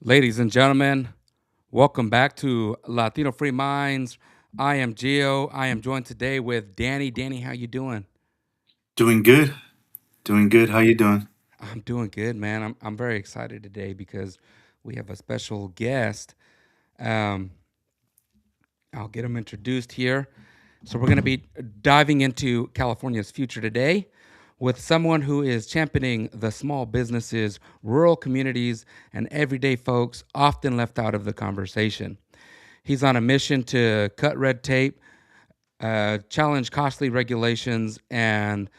Ladies and gentlemen, welcome back to Latino Free Minds. I am Gio. I am joined today with Danny. Danny, how you doing? Doing good. Doing good. How you doing? I'm doing good, man. I'm very excited today because we have a special guest. Um, I'll get him introduced here. So we're going to be diving into California's future today with someone who is championing the small businesses, rural communities, and everyday folks often left out of the conversation. He's on a mission to cut red tape, challenge costly regulations, and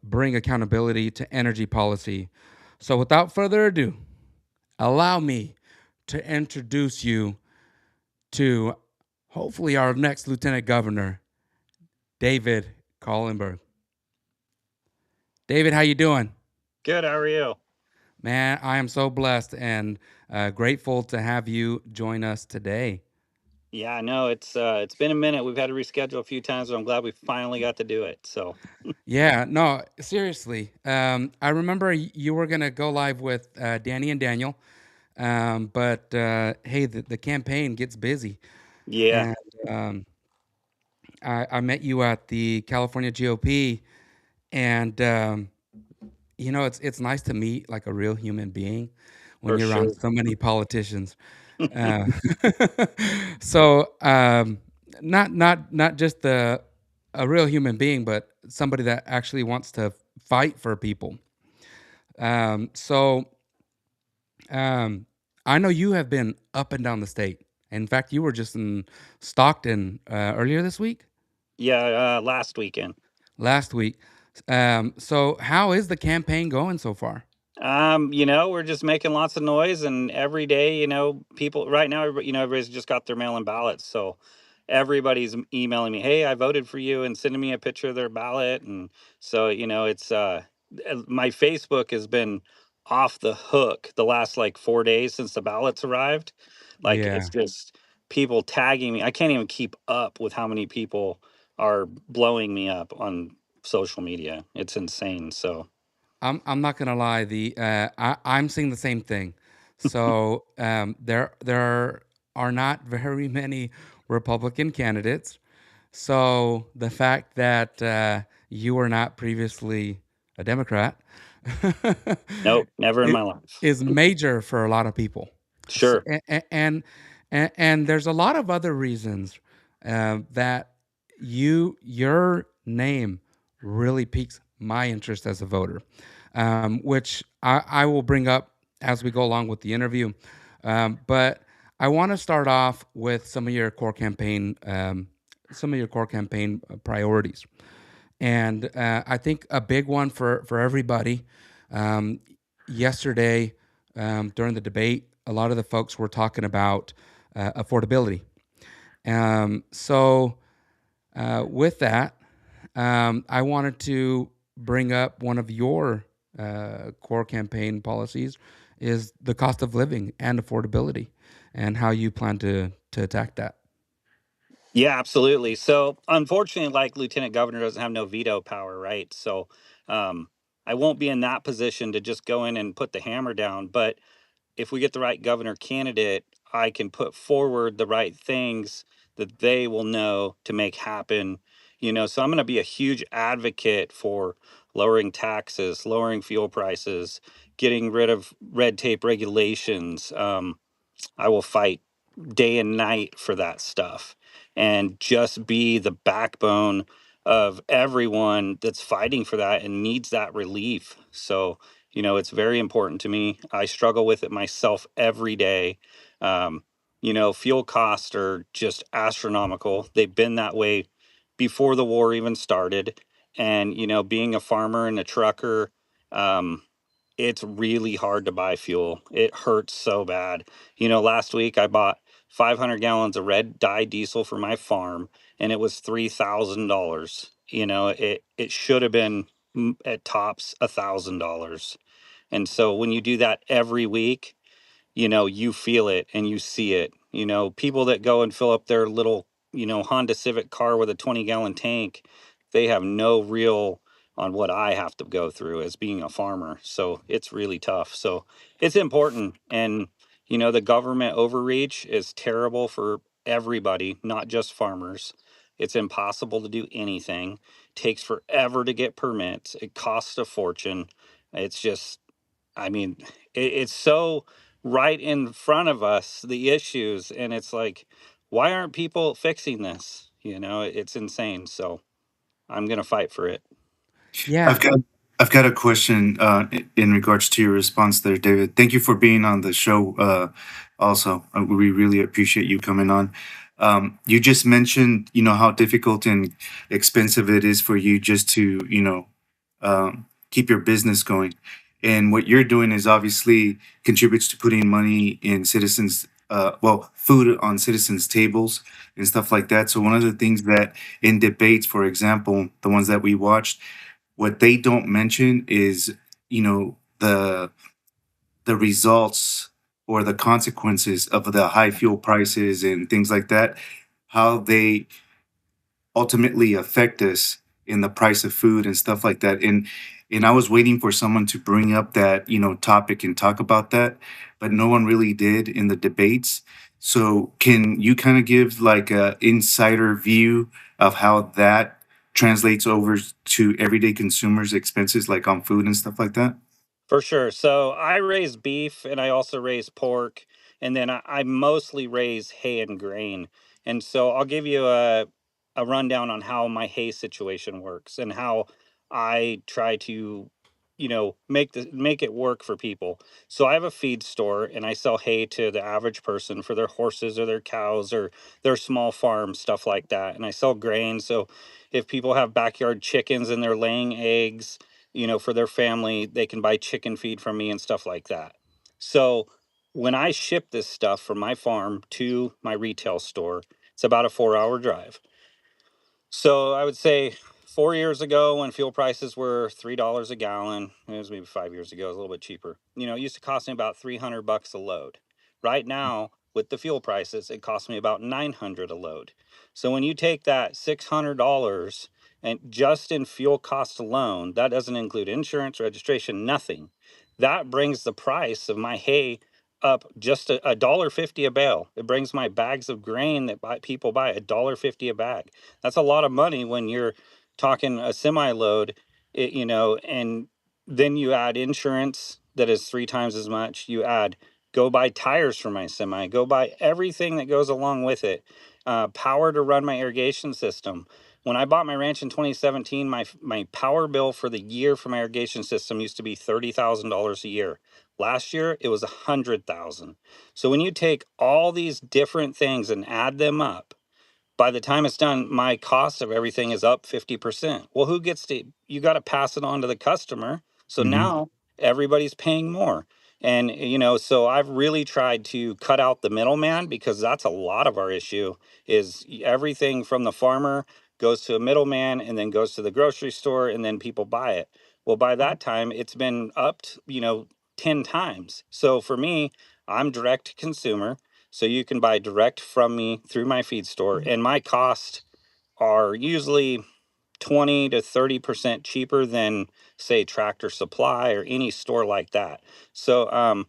bring accountability to energy policy. So, without further ado, allow me to introduce you to hopefully our next Lieutenant Governor, David Collenberg. David, how you doing? Good. How are you? Man, I am so blessed and grateful to have you join us today. Yeah, no, it's been a minute. We've had to reschedule a few times, but I'm glad we finally got to do it. So Yeah, no, seriously. I remember you were gonna go live with Danny and Daniel, but hey, the campaign gets busy, yeah, and um, I met you at the California GOP, and it's nice to meet like a real human being when for you're around sure. so many politicians. Uh, so not just a real human being, but somebody that actually wants to fight for people. So um, I know you have been up and down the state. In fact, you were just in Stockton earlier this week, Yeah, last weekend. last week. So how is the campaign going so far? We're just making lots of noise, and every day, people right now, everybody's just got their mail-in ballots, so everybody's emailing me, "Hey, I voted for you," and sending me a picture of their ballot, and so it's my Facebook has been off the hook the last like 4 days since the ballots arrived. Like it's Yeah, just people tagging me. I can't even keep up with how many people are blowing me up on social media. It's insane. So. I'm not gonna lie. I'm seeing the same thing. So there are not very many Republican candidates. So the fact that you were not previously a Democrat Nope, never in it my life. is major for a lot of people. So, Sure. and there's a lot of other reasons that your name really piques my interest as a voter, which I will bring up as we go along with the interview. But I want to start off with some of your core campaign priorities. And I think a big one for everybody um, yesterday during the debate, a lot of the folks were talking about affordability. So with that, I wanted to bring up one of your core campaign policies is the cost of living and affordability and how you plan to attack that. Yeah, absolutely. So, unfortunately, like Lieutenant Governor doesn't have no veto power, right? So, um, I won't be in that position to just go in and put the hammer down. But if we get the right governor candidate, I can put forward the right things that they will know to make happen. So I'm going to be a huge advocate for lowering taxes, lowering fuel prices, getting rid of red tape regulations. I will fight day and night for that stuff and just be the backbone of everyone that's fighting for that and needs that relief. So, it's very important to me. I struggle with it myself every day. Um, Fuel costs are just astronomical. They've been that way before the war even started. And, being a farmer and a trucker, um, it's really hard to buy fuel. It hurts so bad. Last week I bought 500 gallons of red dye diesel for my farm, and it was $3,000. It should have been at tops $1,000. And so when you do that every week, you feel it and you see it. People that go and fill up their little, Honda Civic car with a 20-gallon tank, they have no real on what I have to go through as being a farmer. So it's really tough. So it's important. And, The government overreach is terrible for everybody, not just farmers. It's impossible to do anything. Takes forever to get permits. It costs a fortune. It's just, I mean, it's so right in front of us, the issues, and it's like, why aren't people fixing this? It's insane. So I'm gonna fight for it. I've Yeah, got I've got a question in regards to your response there, David. Thank you for being on the show. Also, we really appreciate you coming on. You just mentioned, how difficult and expensive it is for you just to, keep your business going. And what you're doing is obviously contributes to putting money in citizens, food on citizens' tables and stuff like that. So one of the things that in debates, for example, the ones that we watched, what they don't mention is, the results or the consequences of the high fuel prices and things like that, how they ultimately affect us in the price of food and stuff like that. And I was waiting for someone to bring up that, topic and talk about that, but no one really did in the debates. So can you kind of give like a insider view of how that translates over to everyday consumers' expenses, like on food and stuff like that? For sure. So I raise beef and I also raise pork. And then I mostly raise hay and grain. And so I'll give you a rundown on how my hay situation works and how I try to, make it work for people. So I have a feed store and I sell hay to the average person for their horses or their cows or their small farm, stuff like that. And I sell grain. So if people have backyard chickens and they're laying eggs, for their family, they can buy chicken feed from me and stuff like that. So when I ship this stuff from my farm to my retail store, it's about a 4-hour drive. So I would say 4 years ago, when fuel prices were $3 a gallon, it was maybe 5 years ago, it was a little bit cheaper. It used to cost me about $300 a load. Right now, with the fuel prices, it costs me about 900 a load. So when you take that $600 and just in fuel cost alone, that doesn't include insurance, registration, nothing. That brings the price of my hay up just a dollar fifty a bale. It brings my bags of grain that people buy $1.50 a bag. That's a lot of money when you're talking a semi load, and then you add insurance that is 3 times as much. You add go buy tires for my semi, go buy everything that goes along with it, power to run my irrigation system. When I bought my ranch in 2017, my power bill for the year for my irrigation system used to be $30,000 a year. Last year it was 100,000. So when you take all these different things and add them up, by the time it's done, my cost of everything is up 50%. Well, who gets to, you got to pass it on to the customer. So Hmm. now everybody's paying more. And, so I've really tried to cut out the middleman because that's a lot of our issue is everything from the farmer goes to a middleman and then goes to the grocery store and then people buy it. Well, by that time, it's been upped, 10 times. So for me, I'm direct to consumer. So you can buy direct from me through my feed store, and my costs are usually 20 to 30% cheaper than, say, Tractor Supply or any store like that. So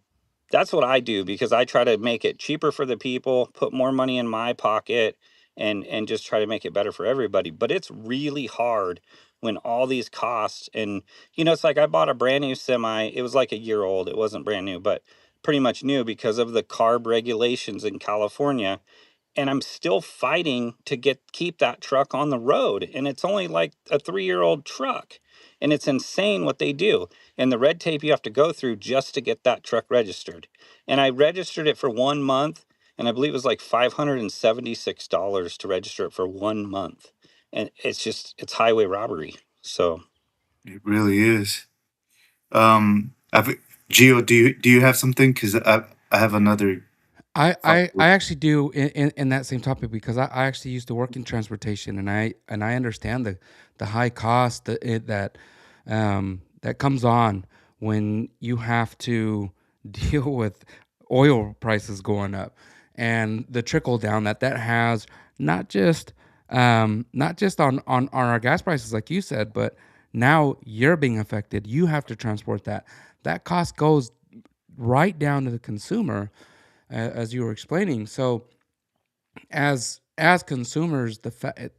that's what I do because I try to make it cheaper for the people, put more money in my pocket, and just try to make it better for everybody. But it's really hard when all these costs and it's like I bought a brand new semi. It was like a year old. It wasn't brand new, but pretty much new because of the CARB regulations in California, and I'm still fighting to get keep that truck on the road, and it's only like a 3-year-old truck, and it's insane what they do and the red tape you have to go through just to get that truck registered. And I registered it for 1 month, and I believe it was like $576 to register it for 1 month, and it's highway robbery. So It really is. I've, Gio, do you have something? Because I have another thought. I actually do in that same topic because I actually used to work in transportation and I understand the high cost that comes on when you have to deal with oil prices going up and the trickle down that has not just not just on our gas prices like you said, but now you're being affected. You have to transport that. That cost goes right down to the consumer, as you were explaining. So as consumers,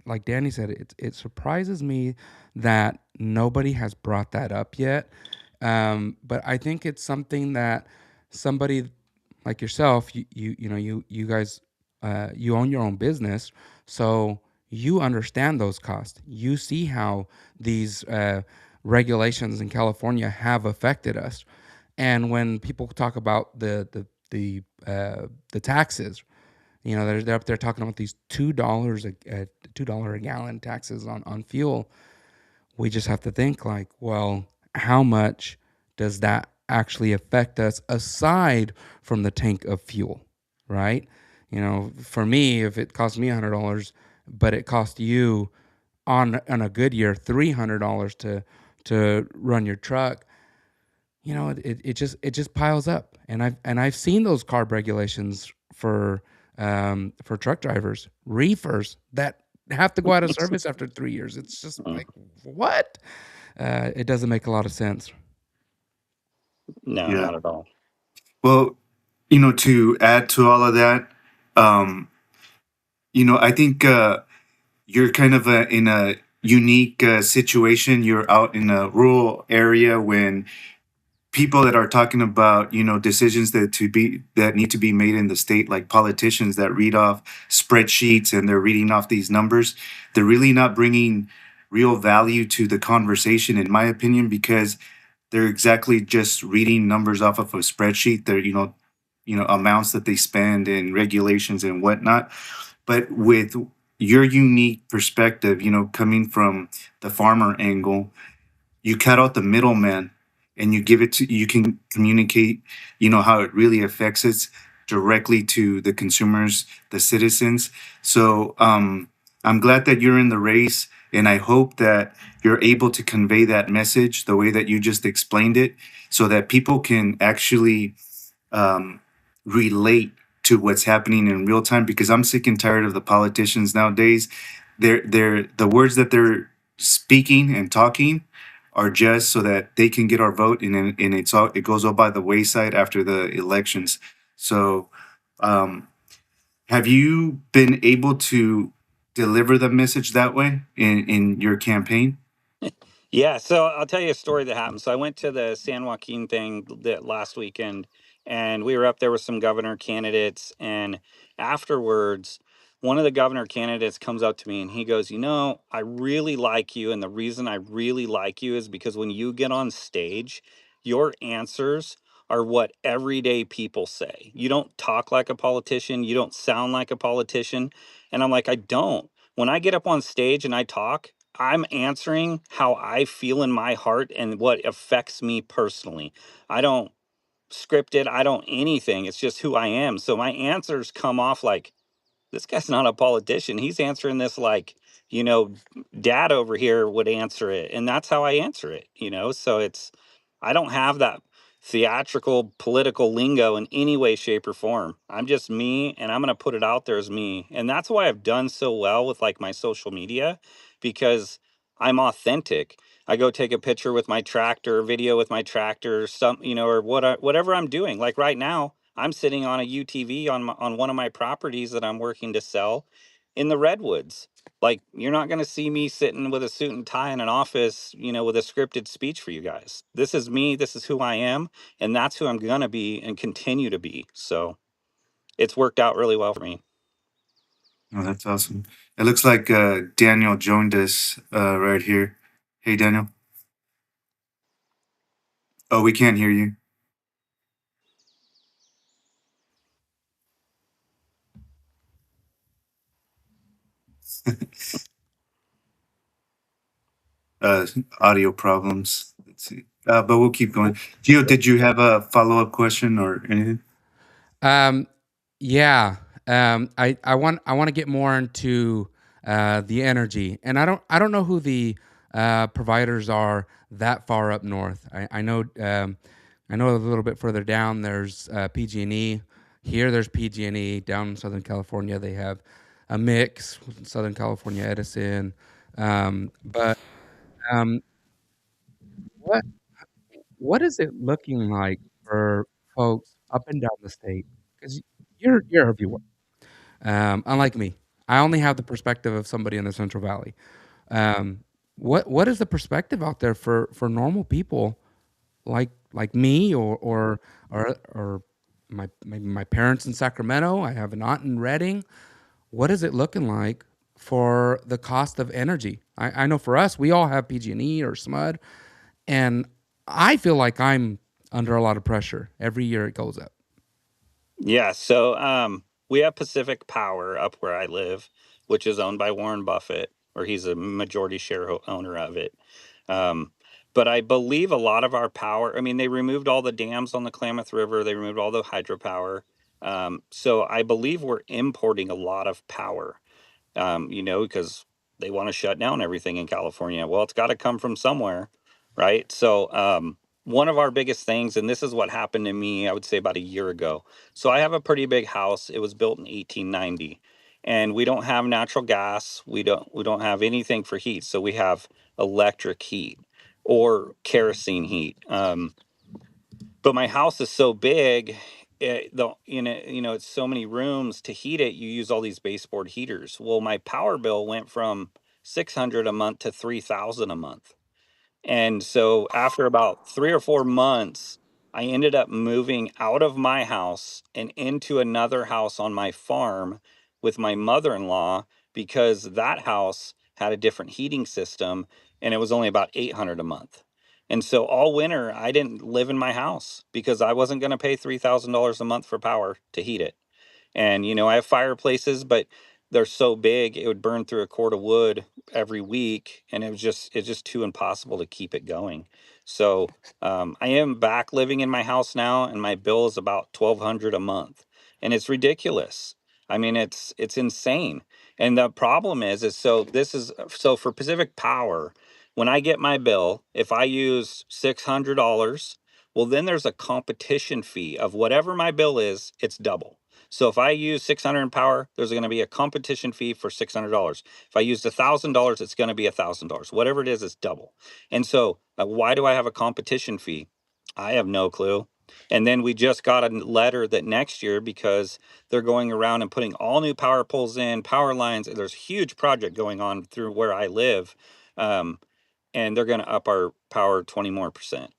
like Danny said, it surprises me that nobody has brought that up yet. But I think it's something that somebody like yourself, you guys, you own your own business, so you understand those costs. You see how these regulations in California have affected us, and when people talk about the taxes, they're up there talking about these $2 a gallon taxes on fuel. We just have to think like, well, how much does that actually affect us aside from the tank of fuel, right? For me, if it costs me $100, but it costs you on a good year $300 to run your truck, it just piles up. And I've seen those carb regulations for truck drivers, reefers that have to go out of service after 3 years. It's just Mm. like, what? It doesn't make a lot of sense. No, Yeah. not at all. Well, to add to all of that, um, I think you're kind of in a unique situation. You're out in a rural area when people that are talking about decisions that need to be made in the state, like politicians that read off spreadsheets and they're reading off these numbers, they're really not bringing real value to the conversation, in my opinion, because they're exactly just reading numbers off of a spreadsheet. They're amounts that they spend and regulations and whatnot. But with your unique perspective, coming from the farmer angle, you cut out the middleman and you can communicate, how it really affects us directly to the consumers, the citizens. So I'm glad that you're in the race, and I hope that you're able to convey that message the way that you just explained it, so that people can actually um, relate to what's happening in real time. Because I'm sick and tired of the politicians nowadays. They're the words that they're speaking and talking are just so that they can get our vote, and it goes all by the wayside after the elections. So, um, have you been able to deliver the message that way in your campaign? Yeah, so I'll tell you a story that happened. So I went to the San Joaquin thing that last weekend, and we were up there with some governor candidates. And afterwards, one of the governor candidates comes up to me and he goes, I really like you. And the reason I really like you is because when you get on stage, your answers are what everyday people say. You don't talk like a politician, you don't sound like a politician. And I'm like, I don't. When I get up on stage and I talk, I'm answering how I feel in my heart and what affects me personally. I don't script it, I don't anything. It's just who I am. So my answers come off like, this guy's not a politician. He's answering this like, you know, dad over here would answer it. And that's how I answer it. So I don't have that theatrical political lingo in any way, shape, or form. I'm just me and I'm going to put it out there as me. And that's why I've done so well with like my social media because I'm authentic. I go take a picture with my tractor, video with my tractor, or whatever I'm doing. Like right now, I'm sitting on a UTV on one of my properties that I'm working to sell in the redwoods. Like you're not going to see me sitting with a suit and tie in an office, with a scripted speech for you guys. This is me, this is who I am, and that's who I'm going to be and continue to be. So, it's worked out really well for me. Oh, that's awesome. It looks like Daniel joined us right here. Hey, Daniel. Oh, we can't hear you. uh, Audio problems. Let's see. But we'll keep going. Gio, did you have a follow up question or anything? Um, yeah. I want to get more into the energy, and I don't know who the providers are that far up north. I know a little bit further down. There's PG&E. Here, there's PG&E. Down in Southern California, they have a mix. Southern California Edison. But um, what what is it looking like for folks up and down the state? you're a viewer. Unlike me, I only have the perspective of somebody in the Central Valley. Um, what is the perspective out there for normal people like me or my maybe my parents in Sacramento? I have an aunt in Redding. What is it looking like for the cost of energy? I know for us, we all have PG&E or SMUD, and I feel like I'm under a lot of pressure. Every year it goes up. Yeah, so we have Pacific Power up where I live, which is owned by Warren Buffett, or he's a majority owner of it. Um, but I believe a lot of our power, I mean, they removed all the dams on the Klamath River, they removed all the hydropower. So I believe we're importing a lot of power, because they want to shut down everything in California. Well, it's got to come from somewhere, right? So, one of our biggest things, and this is what happened to me, I would say about a year ago. So, I have a pretty big house. It was built in 1890, and we don't have natural gas. We don't have anything for heat. So, we have electric heat or kerosene heat. But my house is so big, it's so many rooms to heat it. You use all these baseboard heaters. Well, my power bill went from 600 a month to 3,000 a month. And so after about 3 or 4 months, I ended up moving out of my house and into another house on my farm with my mother-in-law, because that house had a different heating system and it was only about 800 a month. And so all winter I didn't live in my house because I wasn't going to pay $3,000 a month for power to heat it. And I have fireplaces, but they're so big it would burn through a cord of wood every week, and it's just too impossible to keep it going. So I am back living in my house now, and my bill is about 1,200 a month, and it's ridiculous. I mean, it's insane. And the problem is so for Pacific Power, when I get my bill, if I use $600, well, then there's a competition fee of whatever my bill is, it's double. So if I use 600 in power, there's going to be a competition fee for $600. If I used $1,000, it's going to be $1,000. Whatever it is, it's double. And so, why do I have a competition fee? I have no clue. And then we just got a letter that next year, because they're going around and putting all new power poles in, power lines. There's a huge project going on through where I live, um, and they're going to up our power 20 more percent.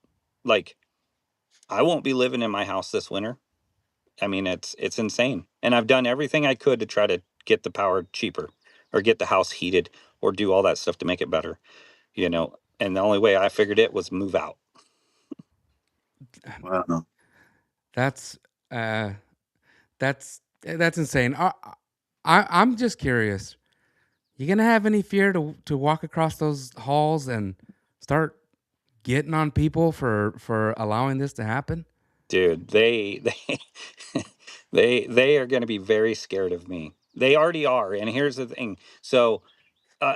Like, I won't be living in my house this winter. I mean, it's insane. And I've done everything I could to try to get the power cheaper or get the house heated or do all that stuff to make it better, And the only way I figured it was move out. Wow. That's uh, that's insane. I'm just curious. You gonna have any fear to walk across those halls and start getting on people for allowing this to happen? Dude, they they are going to be very scared of me. They already are. And here's the thing. So, uh,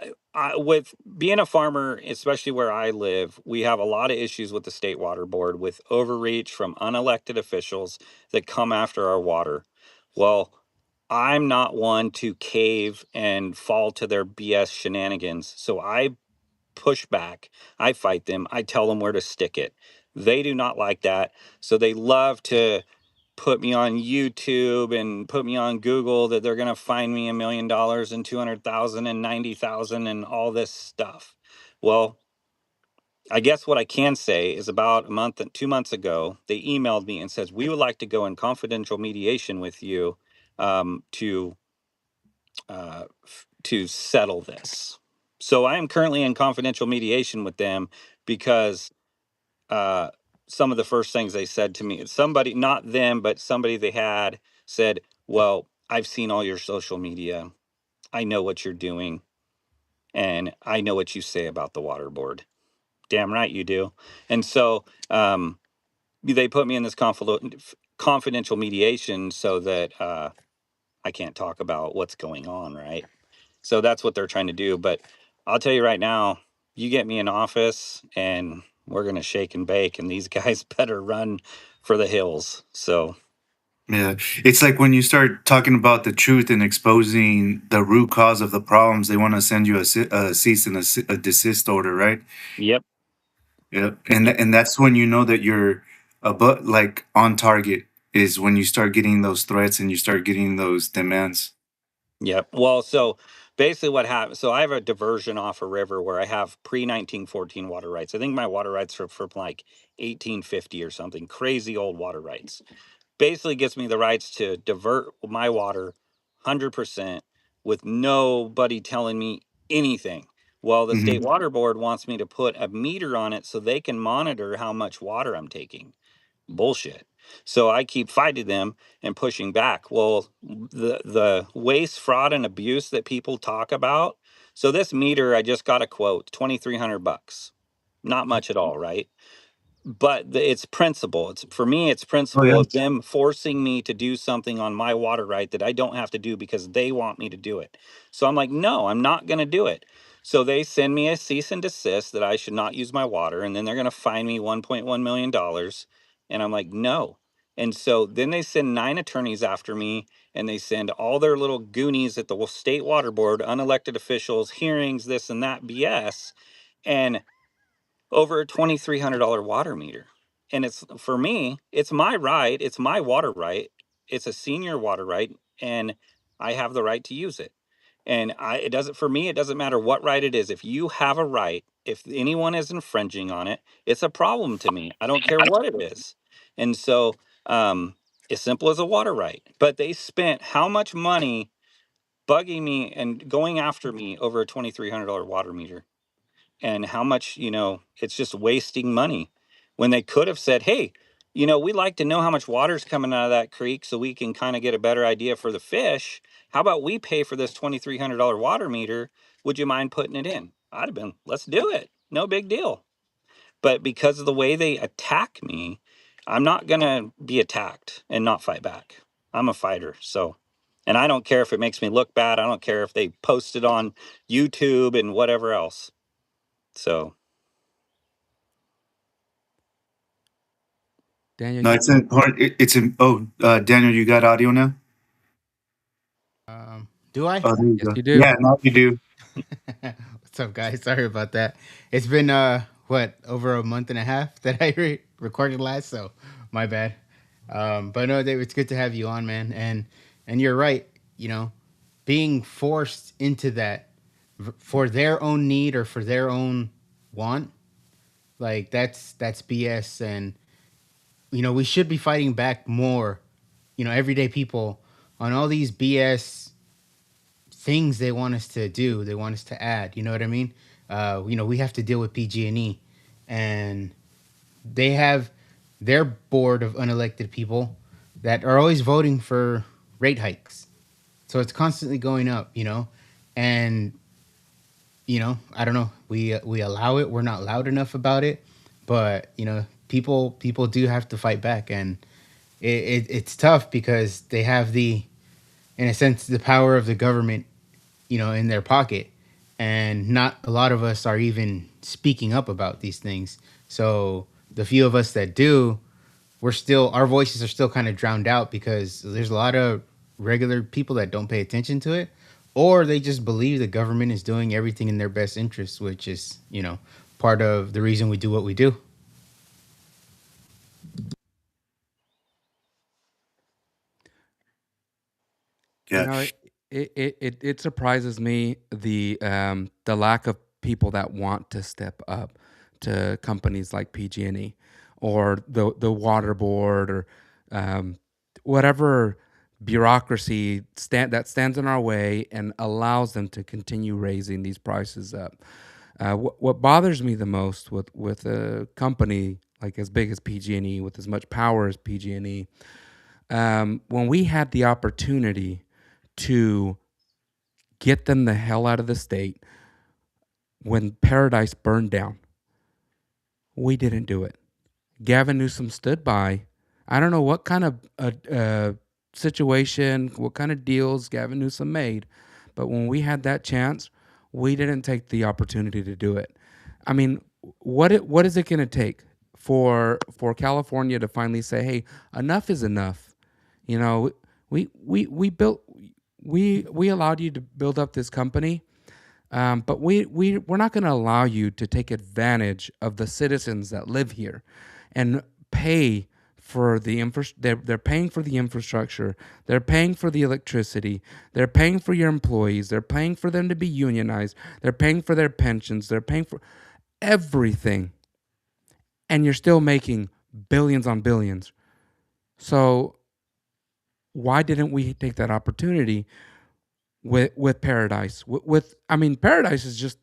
with being a farmer, especially where I live, we have a lot of issues with the state water board with overreach from unelected officials that come after our water. Well, I'm not one to cave and fall to their BS shenanigans. So I push back. I fight them. I tell them where to stick it. They do not like that. So they love to put me on YouTube and put me on Google that they're going to find me $1 million and 200,000 and 90,000 and all this stuff. Well, I guess what I can say is about a month and 2 months ago, they emailed me and says, we would like to go in confidential mediation with you, to to settle this. So I am currently in confidential mediation with them because, uh, some of the first things they said to me, somebody, not them, but somebody they had said, well, I've seen all your social media. I know what you're doing. And I know what you say about the water board. Damn right you do. And so, they put me in this confidential mediation so that, I can't talk about what's going on, right? So that's what they're trying to do. But I'll tell you right now, you get me in office and we're going to shake and bake, and these guys better run for the hills. So, Yeah, it's like when you start talking about the truth and exposing the root cause of the problems, they want to send you a cease and a desist order, right? yep. Yeah, and Yep. and that's when you know that you're like on target, is when you start getting those threats and you start getting those demands. Yep. Well, so basically what happened, so I have a diversion off a river where I have pre 1914 water rights. I think my water rights are from like 1850 or something, crazy old water rights. Basically gives me the rights to divert my water 100% with nobody telling me anything. Well, the state Hmm. water board wants me to put a meter on it so they can monitor how much water I'm taking. Bullshit. So I keep fighting them and pushing back. Well, the waste, fraud, and abuse that people talk about. So this meter, I just got a quote, $2,300. Not much at all, right? But it's principle. It's for me, it's Oh principle yeah. of them forcing me to do something on my water right that I don't have to do because they want me to do it. So I'm like, no, I'm not going to do it. So they send me a cease and desist that I should not use my water, and then they're going to fine me $1.1 million. And I'm like, no. And so then they send 9 attorneys after me, and they send all their little goonies at the state water board, unelected officials, hearings, this and that BS. And over a $2,300 water meter. And it's for me, it's my right, it's my water right. It's a senior water right, and I have the right to use it. And it doesn't, for me, it doesn't matter what right it is. If you have a right, if anyone is infringing on it, it's a problem to me. I don't care what it is. And so, as simple as a water right. But they spent how much money bugging me and going after me over a $2,300 water meter? And how much, it's just wasting money when they could have said, hey, we'd like to know how much water's coming out of that creek so we can kind of get a better idea for the fish. How about we pay for this $2,300 water meter? Would you mind putting it in? I'd have been, let's do it. No big deal. But because of the way they attack me, I'm not going to be attacked and not fight back. I'm a fighter. So, and I don't care if it makes me look bad. I don't care if they post it on YouTube and whatever else. So, Daniel, No, it's important. It's in. Oh, Daniel, you got audio now? Do I? Oh, there you yes, go. you do. Yeah, now you do. What's up, guys? Sorry about that. It's been what, over a month and a half that I recorded last, so my bad. But no, Dave, it's good to have you on, man. And you're right. You know, being forced into that for their own need or for their own want, like that's BS. And we should be fighting back more. Everyday people on all these BS things they want us to do, they want us to add. You know what I mean? We have to deal with PG&E, and they have their board of unelected people that are always voting for rate hikes. So it's constantly going up. And I don't know. We allow it. We're not loud enough about it, but people do have to fight back, and it's tough because they have in a sense, the power of the government in their pocket. And not a lot of us are even speaking up about these things. So the few of us that do, our voices are still kind of drowned out because there's a lot of regular people that don't pay attention to it, or they just believe the government is doing everything in their best interest, which is, part of the reason we do what we do. You Yeah. know, it surprises me the lack of people that want to step up to companies like PG&E or the water board or um, whatever bureaucracy that stands in our way and allows them to continue raising these prices up. What bothers me the most with a company like as big as PG&E with as much power as PG&E, when we had the opportunity to get them the hell out of the state when Paradise burned down. We didn't do it. Gavin Newsom stood by. I don't know what kind of situation, what kind of deals Gavin Newsom made, but when we had that chance, we didn't take the opportunity to do it. I mean, what is it going to take for California to finally say, "Hey, enough is enough"? You know, we built we allowed you to build up this company, but we're not going to allow you to take advantage of the citizens that live here and pay for the they're paying for the infrastructure, they're paying for the electricity, they're paying for your employees, they're paying for them to be unionized, they're paying for their pensions, they're paying for everything, and you're still making billions on billions. So why didn't we take that opportunity with Paradise? I mean, Paradise is just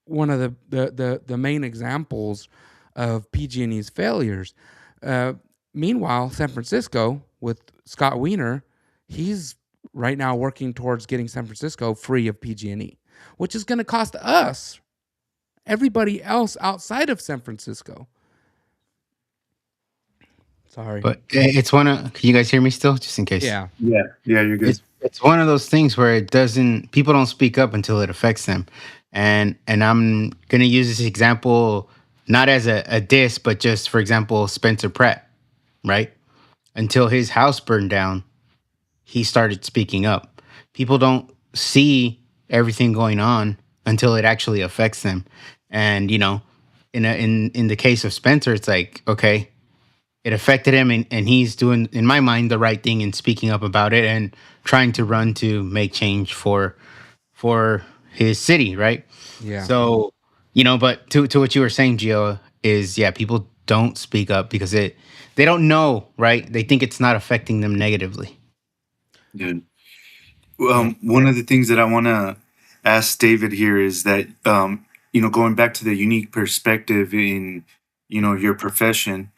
one of the main examples of PG&E's failures. Uh, Meanwhile, San Francisco with Scott Wiener, he's right now working towards getting San Francisco free of PG&E, which is going to cost us, everybody else outside of San Francisco. Sorry. But it's one of. Can you guys hear me still? Just in case. Yeah. Yeah, yeah, you're good. It's one of those things where it doesn't. People don't speak up until it affects them, and I'm gonna use this example not as a diss, but just for example, Spencer Pratt, right? Until his house burned down, he started speaking up. People don't see everything going on until it actually affects them, and in the case of Spencer, it's like okay, it affected him, and he's doing, in my mind, the right thing in speaking up about it and trying to run to make change for his city, right? Yeah. So, but to what you were saying, Gio, is yeah, people don't speak up because they don't know, right? They think it's not affecting them negatively. Good. Yeah. One of the things that I want to ask David here is that, going back to the unique perspective in, your profession,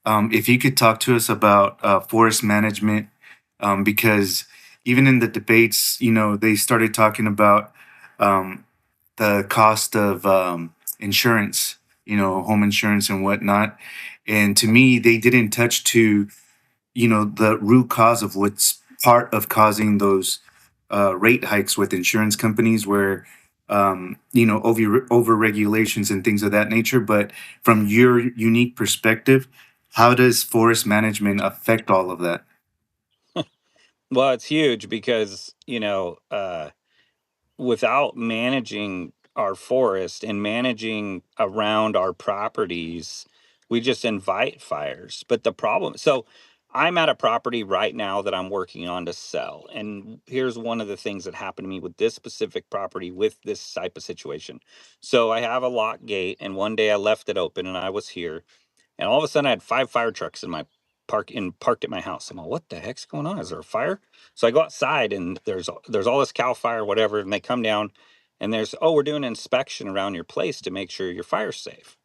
if you could talk to us about forest management, because even in the debates, they started talking about um, the cost of insurance, home insurance and whatnot. And to me, they didn't touch to, the root cause of what's part of causing those rate hikes with insurance companies where, over regulations and things of that nature. But from your unique perspective, how does forest management affect all of that? Well, it's huge because, without managing our forest and managing around our properties, we just invite fires. But the problem, so I'm at a property right now that I'm working on to sell. And here's one of the things that happened to me with this specific property with this type of situation. So I have a lock gate, and one day I left it open and I was here, and all of a sudden I had 5 fire trucks in my parked at my house. I'm like, what the heck's going on? Is there a fire? So I go outside and there's all this cow fire, whatever, and they come down and we're doing an inspection around your place to make sure your fire's safe.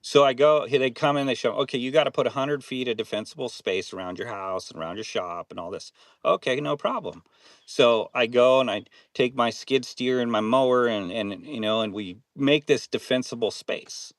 So I go, they come in, they show, okay, you got to put 100 feet of defensible space around your house and around your shop and all this. Okay, no problem. So I go and I take my skid steer and my mower and we make this defensible space.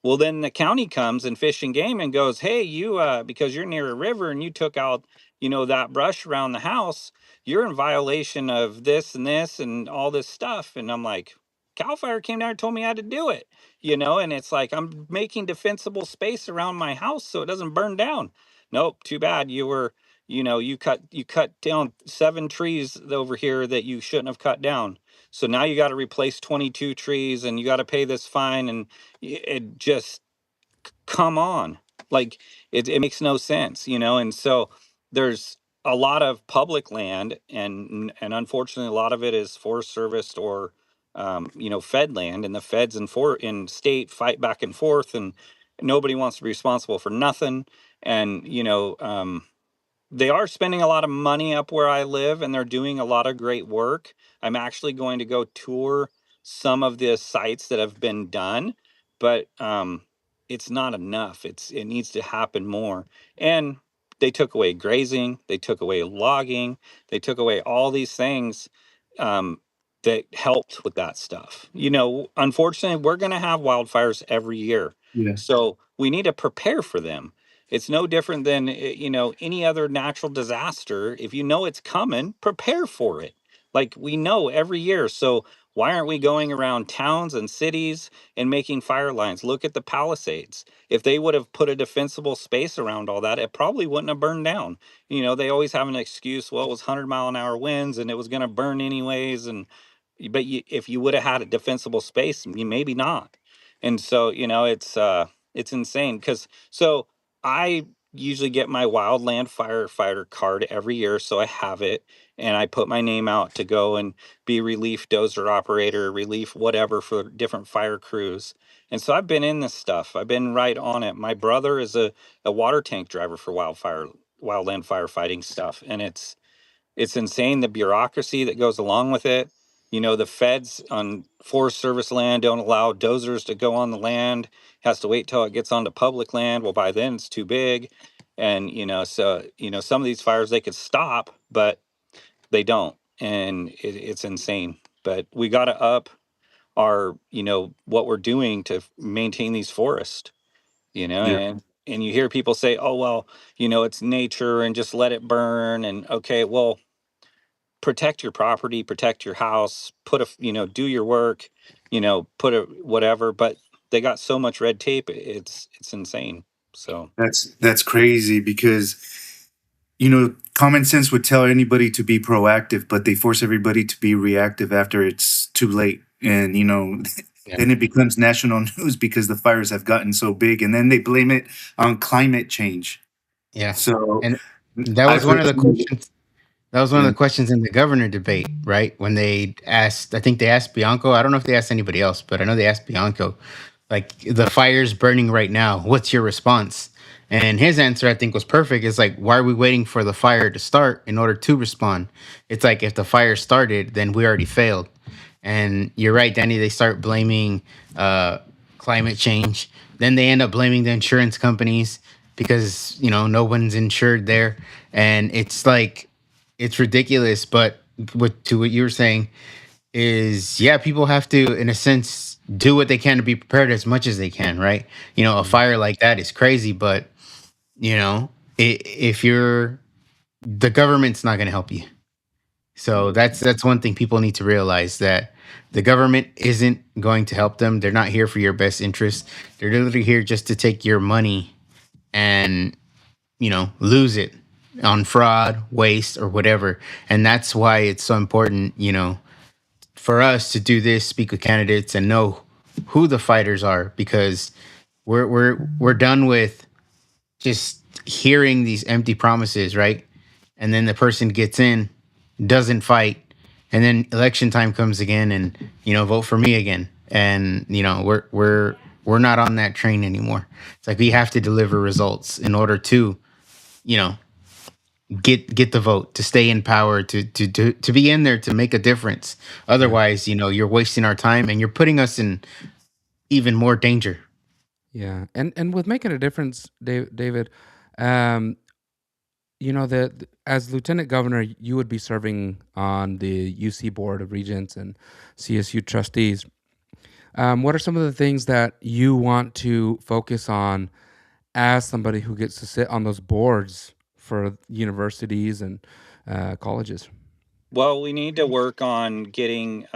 Well, then the county comes and Fish and Game and goes, hey, you, because you're near a river and you took out, that brush around the house, you're in violation of this and all this stuff. And I'm like, Cal Fire came down and told me I had to do it, and it's like I'm making defensible space around my house so it doesn't burn down. Nope, too bad. You cut down 7 trees over here that you shouldn't have cut down. So now you got to replace 22 trees and you got to pay this fine, and it just, come on, like it makes no sense, and so there's a lot of public land, and unfortunately a lot of it is forest service or fed land, and the feds in state fight back and forth, and nobody wants to be responsible for nothing. And they are spending a lot of money up where I live, and they're doing a lot of great work. I'm actually going to go tour some of the sites that have been done, but it's not enough. It needs to happen more. And they took away grazing, they took away logging, they took away all these things um, that helped with that stuff. Unfortunately, we're going to have wildfires every year, Yeah. so we need to prepare for them. It's no different than any other natural disaster. If you know it's coming, prepare for it. Like we know every year. So why aren't we going around towns and cities and making fire lines? Look at the Palisades. If they would have put a defensible space around all that, it probably wouldn't have burned down. They always have an excuse. Well, it was 100-mile-an-hour winds and it was going to burn anyways. If you would have had a defensible space, maybe not. And so it's insane because so I usually get my wildland firefighter card every year, so I have it, and I put my name out to go and be relief dozer operator, relief whatever for different fire crews. And so I've been in this stuff. I've been right on it. My brother is a water tank driver for wildland firefighting stuff, and it's insane the bureaucracy that goes along with it. The feds on Forest Service land don't allow dozers to go on the land. Has to wait till it gets onto public land. Well, by then it's too big, and so some of these fires they could stop, but they don't, and it's insane. But we got to up our what we're doing to maintain these forests. Yeah. And you hear people say, oh well, it's nature and just let it burn. And okay, well, protect your property, protect your house, put do your work, put a whatever. But they got so much red tape, it's insane. So That's crazy because common sense would tell anybody to be proactive, but they force everybody to be reactive after it's too late. And Yeah. then it becomes national news because the fires have gotten so big, and then they blame it on climate change. Yeah. So And that was I've one heard of the some, questions. That was one of yeah, the questions in the governor debate, right? When they asked, I think they asked Bianco. I don't know if they asked anybody else, but I know they asked Bianco, like, the fire's burning right now. What's your response? And his answer, I think, was perfect. It's like, why are we waiting for the fire to start in order to respond? It's like, if the fire started, then we already failed. And you're right, Danny. They start blaming uh, climate change. Then they end up blaming the insurance companies because no one's insured there, and it's like it's ridiculous. But what you were saying is, yeah, people have to, in a sense, do what they can to be prepared as much as they can, right? A Mm. fire like that is crazy, but you know, if you're the government's not going to help you. So Mm. that's one thing people need to realize, that the government isn't going to help them. They're not here for your best interest. They're literally here just to take your money and lose it on fraud, waste, or whatever. And that's why it's so important, for us to do this, speak with candidates, and know who the fighters are, because we're done with just hearing these empty promises, right? And then the person gets in, doesn't fight, and then election time comes again, and vote for me again. And we're not on that train anymore. It's like we have to deliver results in order to, you know, get the vote, to stay in power, to be in there to make a difference. Yeah. Otherwise, you're wasting our time and you're putting us in even more danger. Yeah. And with making a difference, David, um, as lieutenant governor, you would be serving on the UC board of regents and CSU trustees. What are some of the things that you want to focus on as somebody who gets to sit on those boards for universities and colleges? well, we need to work on getting,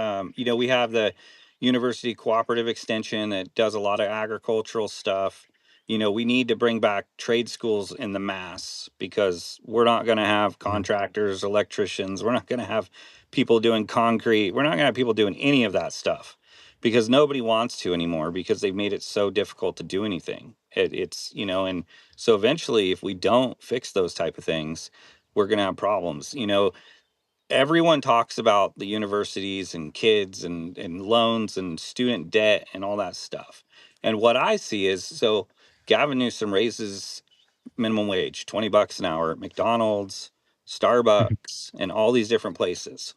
we have the University Cooperative Extension that does a lot of agricultural stuff. We need to bring back trade schools in the mass, because we're not going to have Yeah. contractors, electricians. We're not going to have people doing concrete. We're not going to have people doing any of that stuff, because nobody wants to anymore, because they've made it so difficult to do anything. And so eventually, if we don't fix those type of things, we're going to have problems. Everyone talks about the universities and kids and loans and student debt and all that stuff. And what I see is, so Gavin Newsom raises minimum wage, $20 an hour at McDonald's, Starbucks, and all these different places,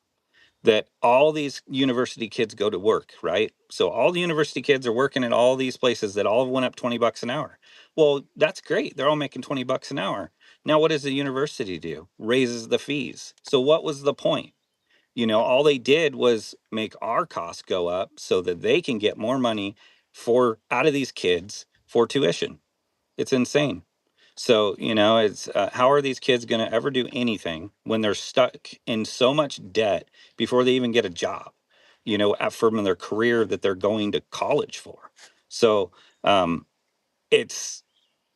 that all these university kids go to work, right? So all the university kids are working at all these places that all went up $20 an hour. Well, that's great. They're all making $20 an hour. Now, what does the university do? Raises the fees. So what was the point? All they did was make our costs go up so that they can get more money for out of these kids for tuition. It's insane. So, it's how are these kids going to ever do anything when they're stuck in so much debt before they even get a job, from their career that they're going to college for? So, um,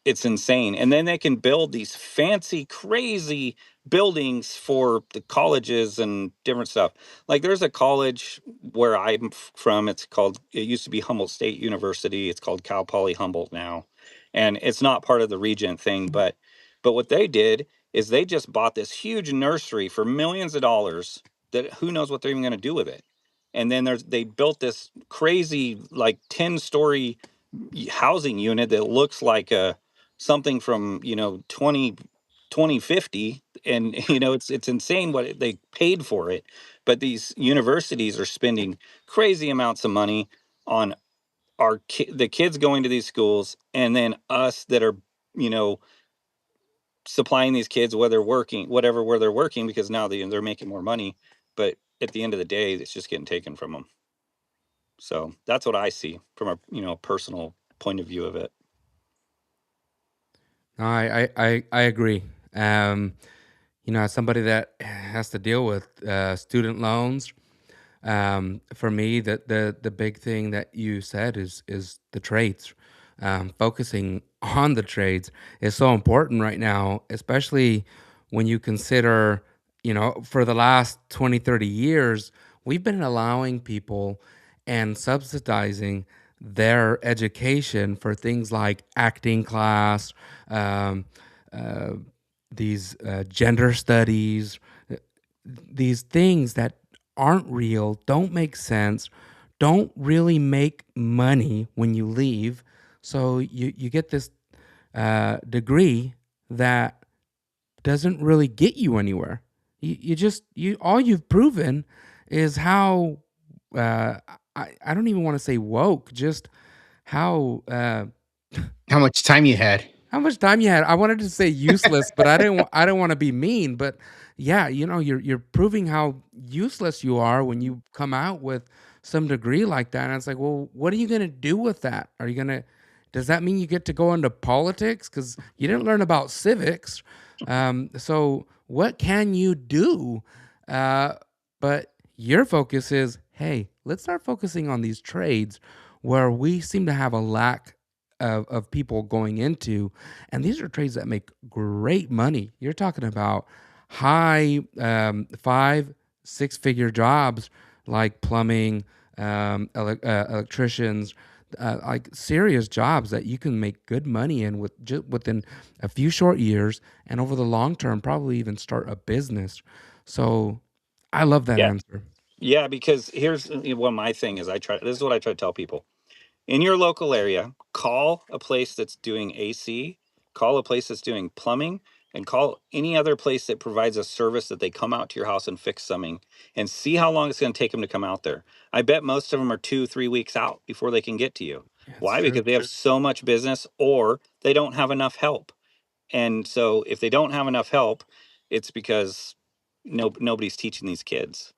it's insane. And then they can build these fancy, crazy buildings for the colleges and different stuff. Like, there's a college where I'm from. It used to be Humboldt State University. It's called Cal Poly Humboldt now. And it's not part of the Regent thing, but But what they did is they just bought this huge nursery for millions of dollars that who knows what they're even going to do with it. And then they built this crazy like 10-story housing unit that looks like a something from 2050. And it's insane what they paid for it. But these universities are spending crazy amounts of money on the kids going to these schools, and then us that are you know supplying these kids whether working whatever where they're working, because now they're making more money. But at the end of the day, it's just getting taken from them. So that's what I see from a personal point of view of it. No, I agree. Um, as somebody that has to deal with student loans, for me, the big thing that you said is the trades. Focusing on the trades is so important right now, especially when you consider, for the last 20, 30 years, we've been allowing people and subsidizing their education for things like acting class, um, uh, these gender studies, uh, these things that aren't real, don't make sense, don't really make money when you leave. So you get this degree that doesn't really get you anywhere. You just you all you've proven is how uh, I don't even want to say woke, just how How much time you had? how much time you had? I wanted to say useless, but I don't want to be mean, but yeah, you're proving how useless you are when you come out with some degree like that. And it's like, well, what are you going to do with that? Are you going to Does that mean you get to go into politics cuz you didn't learn about civics? So what can you do? Uh, but your focus is, hey, let's start focusing on these trades where we seem to have a lack of people going into, and these are trades that make great money. You're talking about high five, six-figure jobs like plumbing, electricians, like serious jobs that you can make good money in with just within a few short years, and over the long term, probably even start a business. So, I love that Yeah, answer. yeah, because here's what my thing is. This is what I try to tell people. In your local area, call a place that's doing AC, call a place that's doing plumbing, and call any other place that provides a service that they come out to your house and fix something, and see how long it's going to take them to come out there. I bet most of them are 2, 3 weeks out before they can get to you. Yeah, it's Why? true. Because they have so much business, or they don't have enough help. And so if they don't have enough help, it's because nobody's teaching these kids.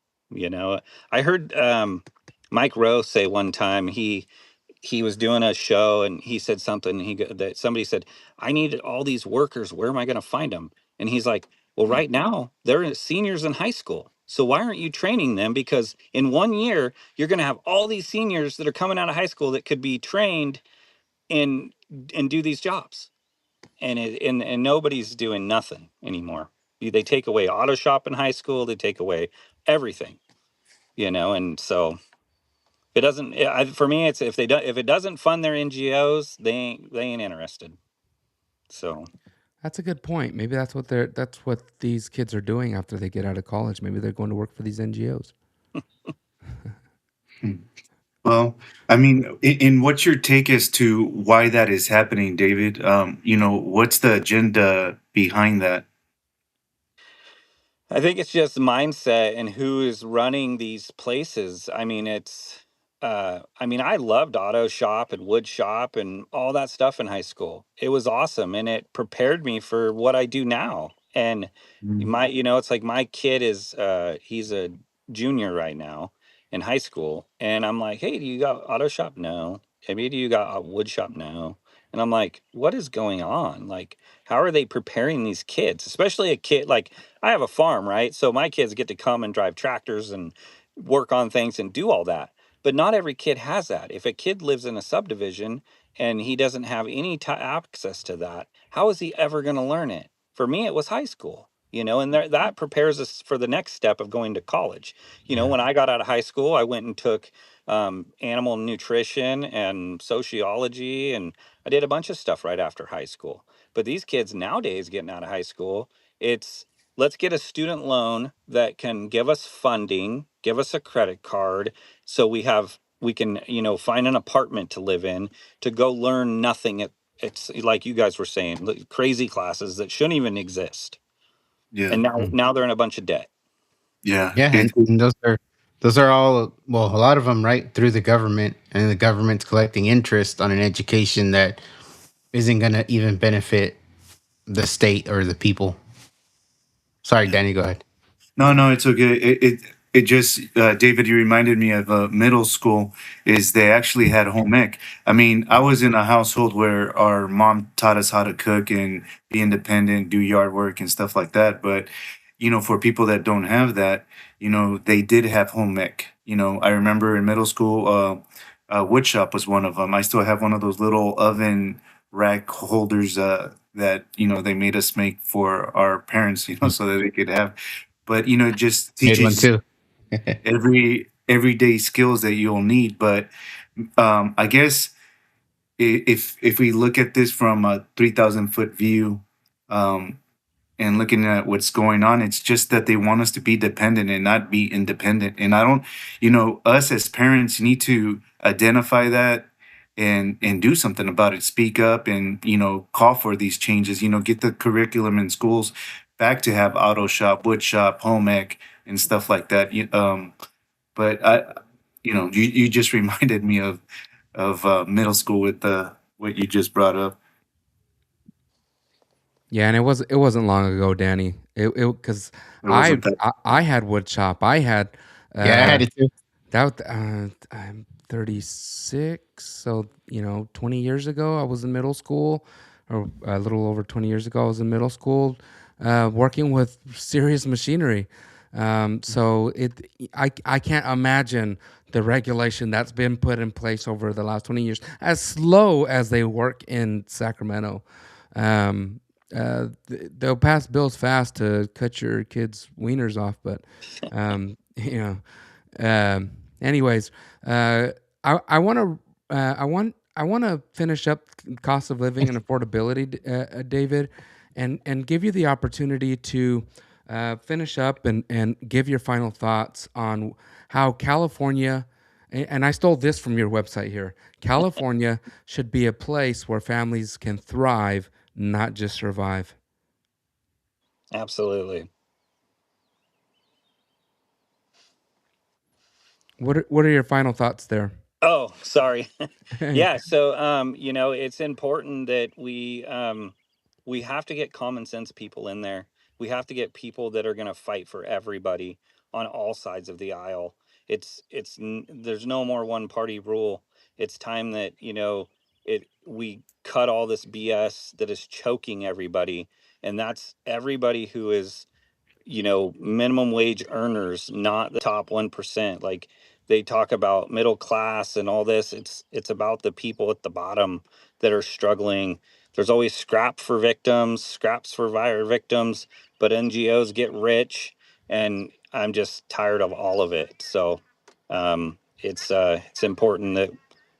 I heard Mike Rowe say one time he was doing a show, and he said something. That somebody said, "I need all these workers. Where am I going to find them?" And he's like, "Well, right now they're seniors in high school. So why aren't you training them? Because in 1 year you're going to have all these seniors that are coming out of high school that could be trained and do these jobs." And nobody's doing nothing anymore. They take away auto shop in high school. They take away everything. And so it doesn't. For me, it's if it doesn't fund their NGOs, they ain't interested. So That's a good point. Maybe that's what these kids are doing after they get out of college. Maybe they're going to work for these NGOs. Hmm. Well, I mean, in what's your take as to why that is happening, David? What's the agenda behind that? I think it's just mindset and who is running these places. I loved auto shop and wood shop and all that stuff in high school. It was awesome, and it prepared me for what I do now. And Mm. it's like my kid he's a junior right now in high school, and I'm like, "Hey, do you got auto shop?" No. "Maybe do you got a wood shop?" No. And I'm like, "What is going on? Like, how are they preparing these kids, especially a kid like I have a farm, right? So my kids get to come and drive tractors and work on things and do all that. But not every kid has that. If a kid lives in a subdivision and he doesn't have any access to that, how is he ever going to learn it? For me, it was high school, and that prepares us for the next step of going to college. Yeah. When I got out of high school, I went and took animal nutrition and sociology, and I did a bunch of stuff right after high school. But these kids nowadays getting out of high school, it's let's get a student loan that can give us funding, give us a credit card, so we can find an apartment to live in, to go learn nothing at, it's like you guys were saying, crazy classes that shouldn't even exist. Yeah. And now Mm. now they're in a bunch of debt. Yeah. Yeah, and those are all, well, a lot of them right through the government, and the government's collecting interest on an education that isn't going to even benefit the state or the people. Sorry, Yeah. Danny, go ahead. No, no, it's okay. It just David, you reminded me of middle school. Is they actually had home ec. I mean, I was in a household where our mom taught us how to cook and be independent, do yard work and stuff like that. But for people that don't have that, they did have home ec. I remember in middle school, wood shop was one of them. I still have one of those little oven rack holders that they made us make for our parents, so that they could have. But it just Made one teaches too. every everyday skills that you'll need. But I guess if we look at this from a 3,000 foot view, um, and looking at what's going on, it's just that they want us to be dependent and not be independent. And I don't, us as parents need to identify that and do something about it. Speak up and call for these changes. Get the curriculum in schools back to have auto shop, wood shop, home ec, and stuff like that. But you just reminded me of middle school with what you just brought up. Yeah, and it wasn't long ago, Danny. It because It wasn't that. I had wood shop. I had Yeah, I uh had it too. that I'm 36, so 20 years ago I was in middle school, or a little over 20 years ago I was in middle school, working with serious machinery. So I can't imagine the regulation that's been put in place over the last 20 years, as slow as they work in Sacramento. Um, they'll pass bills fast to cut your kids' wieners off, but um, you know. Anyways, I want to finish up cost of living and affordability, David, and give you the opportunity to finish up and give your final thoughts on how California. And I stole this from your website here. California should be a place where families can thrive, not just survive. Absolutely. What are your final thoughts there? Oh, sorry. Yeah, so it's important that we have to get common sense people in there. We have to get people that are going to fight for everybody on all sides of the aisle. There's no more one party rule. It's time that, we cut all this BS that is choking everybody, and that's everybody who is minimum wage earners, not the top 1%. Like, they talk about middle class and all this. It's about the people at the bottom that are struggling. There's always scraps for fire victims, but NGOs get rich, and I'm just tired of all of it. So it's important that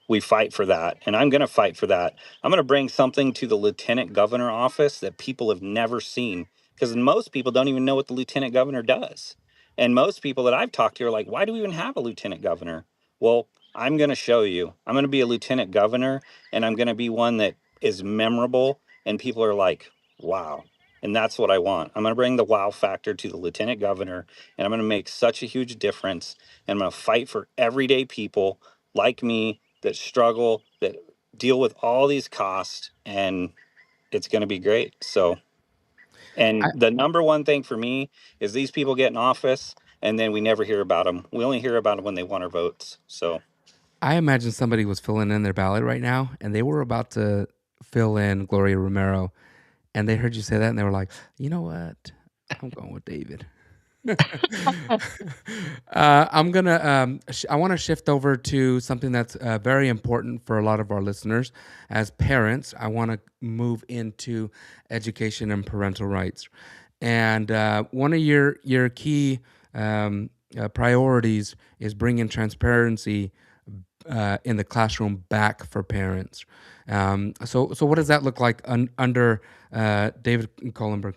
we fight for that, and I'm going to fight for that. I'm going to bring something to the lieutenant governor office that people have never seen, because most people don't even know what the lieutenant governor does. And most people that I've talked to are like, why do we even have a lieutenant governor? Well, I'm going to show you. I'm going to be a lieutenant governor, and I'm going to be one that is memorable, and people are like, wow. And that's what I want. I'm going to bring the wow factor to the lieutenant governor, and I'm going to make such a huge difference. And I'm going to fight for everyday people like me that struggle, that deal with all these costs, and it's going to be great. So, and the number one thing for me is these people get in office, and then we never hear about them. We only hear about them when they want our votes. So, I imagine somebody was filling in their ballot right now, and they were about to fill in Gloria Romero, and they heard you say that, and they were like, "You know what? I'm going with David." I'm gonna. I want to shift over to something that's very important for a lot of our listeners. As parents, I want to move into education and parental rights, and one of your key priorities is bringing transparency in the classroom back for parents. So what does that look like under David Collenberg?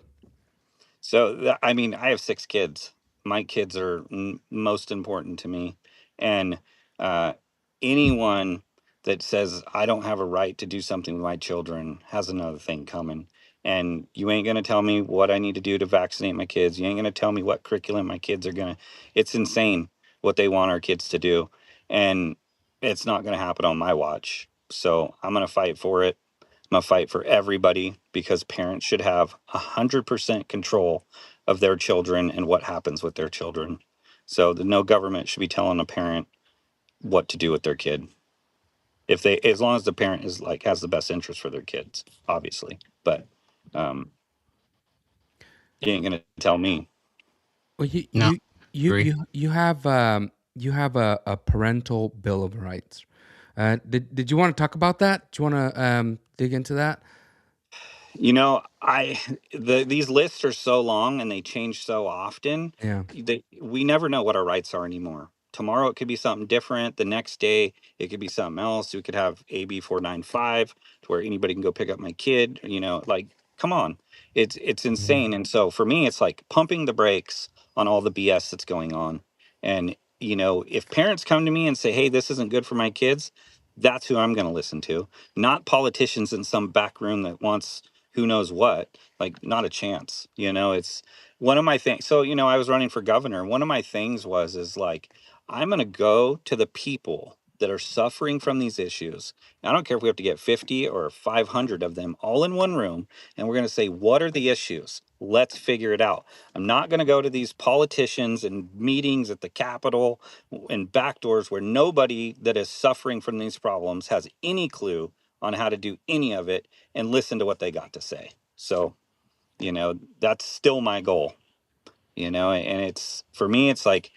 So, I mean, I have 6 kids. My kids are most important to me. And uh, anyone that says I don't have a right to do something with my children has another thing coming. And you ain't going to tell me what I need to do to vaccinate my kids. You ain't going to tell me what curriculum my kids are going to. It's insane what they want our kids to do. And it's not going to happen on my watch. So I'm going to fight for it. I'm gonna fight for everybody because parents should have 100% control of their children and what happens with their children. So no government should be telling a parent what to do with their kid. If they, as long as the parent is like has the best interest for their kids, obviously. But um, you ain't gonna tell me. Well, No, agree. you have a parental bill of rights. Did you want to talk about that? Do you want to dig into that? I these lists are so long and they change so often. Yeah. We never know what our rights are anymore. Tomorrow it could be something different. The next day it could be something else. We could have AB 495 to where anybody can go pick up my kid. Like come on, it's Mhm. insane. And so for me, it's like pumping the brakes on all the BS that's going on. And if parents come to me and say, "Hey, this isn't good for my kids," that's who I'm going to listen to, not politicians in some back room that wants who knows what. Like not a chance. It's one of my things. So I was running for governor. One of my things is like I'm going to go to the people that are suffering from these issues. I don't care if we have to get 50 or 500 of them all in one room, and we're going to say, what are the issues? Let's figure it out. I'm not going to go to these politicians and meetings at the Capitol and back doors where nobody that is suffering from these problems has any clue on how to do any of it and listen to what they got to say. So, that's still my goal, and it's for me, it's like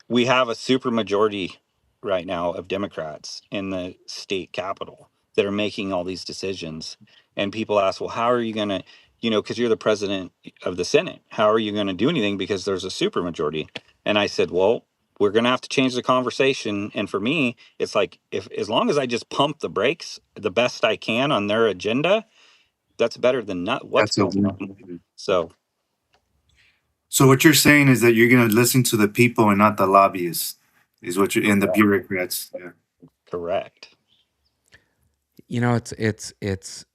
we have a super majority right now of Democrats in the state capitol that are making all these decisions. And people ask, well, how are you going to, because you're the president of the Senate, how are you going to do anything because there's a super majority? And I said, well, we're going to have to change the conversation. And for me, it's like, if as long as I just pump the brakes the best I can on their agenda, that's better than not what's That's a going win. on. So So what you're saying is that you're going to listen to the people and not the lobbyists, is what you're and the correct. bureaucrats. Yeah. Correct.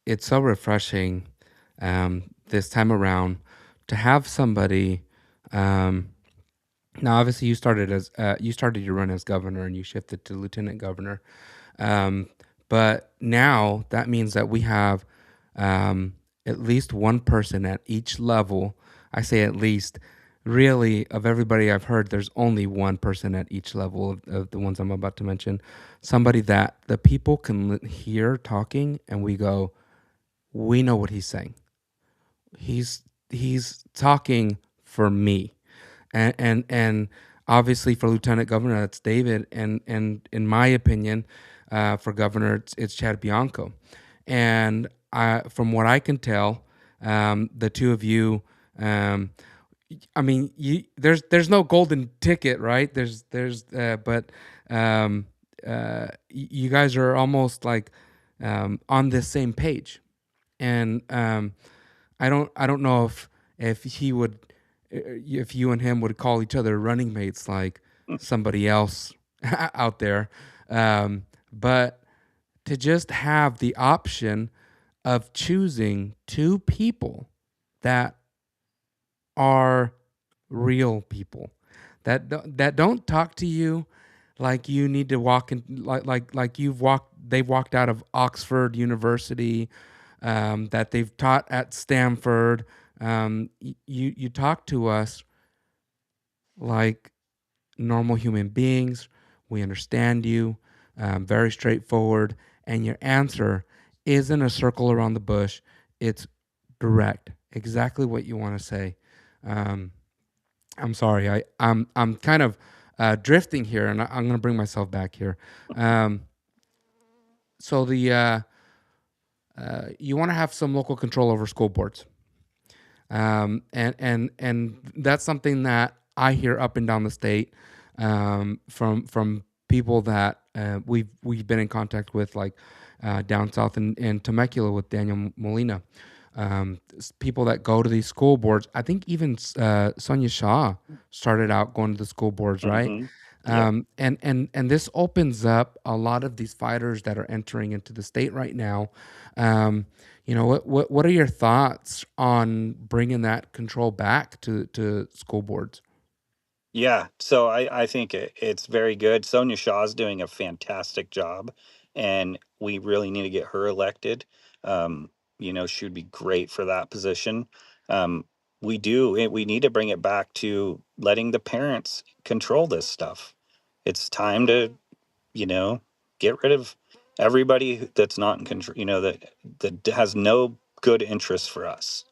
It's so refreshing this time around to have somebody. Um, Now, obviously, you started your run as governor and you shifted to lieutenant governor. Um, but now that means that we have at least one person at each level. I say at least, really, of everybody I've heard, there's only one person at each level of the ones I'm about to mention. Somebody that the people can hear talking and we go, we know what he's saying. He's talking for me, and obviously for lieutenant governor that's David, and in my opinion, for governor it's Chad Bianco, and from what I can tell, the two of you, um, I mean, there's no golden ticket, right? But you guys are almost like on this same page, and I don't know if he would if you and him would call each other running mates like somebody else out there, but to just have the option of choosing two people that are real people that don't talk to you like you need to walk in like they've walked out of Oxford University, that they've taught at Stanford. You talk to us like normal human beings. We understand you, very straightforward, and your answer isn't a circle around the bush. It's direct, exactly what you want to say. Um, I'm sorry, I'm kind of drifting here, and I'm going to bring myself back here. Um, so you want to have some local control over school boards, and that's something that I hear up and down the state, from people that we've been in contact with, like down south in Temecula with Daniel Molina. People that go to these school boards. I think even Sonia Shaw started out going to the school boards, right? Hmm. Yep. And this opens up a lot of these fighters that are entering into the state right now. Um, what are your thoughts on bringing that control back to school boards? Yeah, so I think it's very good. Sonia Shaw's doing a fantastic job, and we really need to get her elected. Um, she would be great for that position. Um, we need to bring it back to letting the parents control this stuff. It's time to, you know, get rid of everybody that's not in control, that has no good interest for us.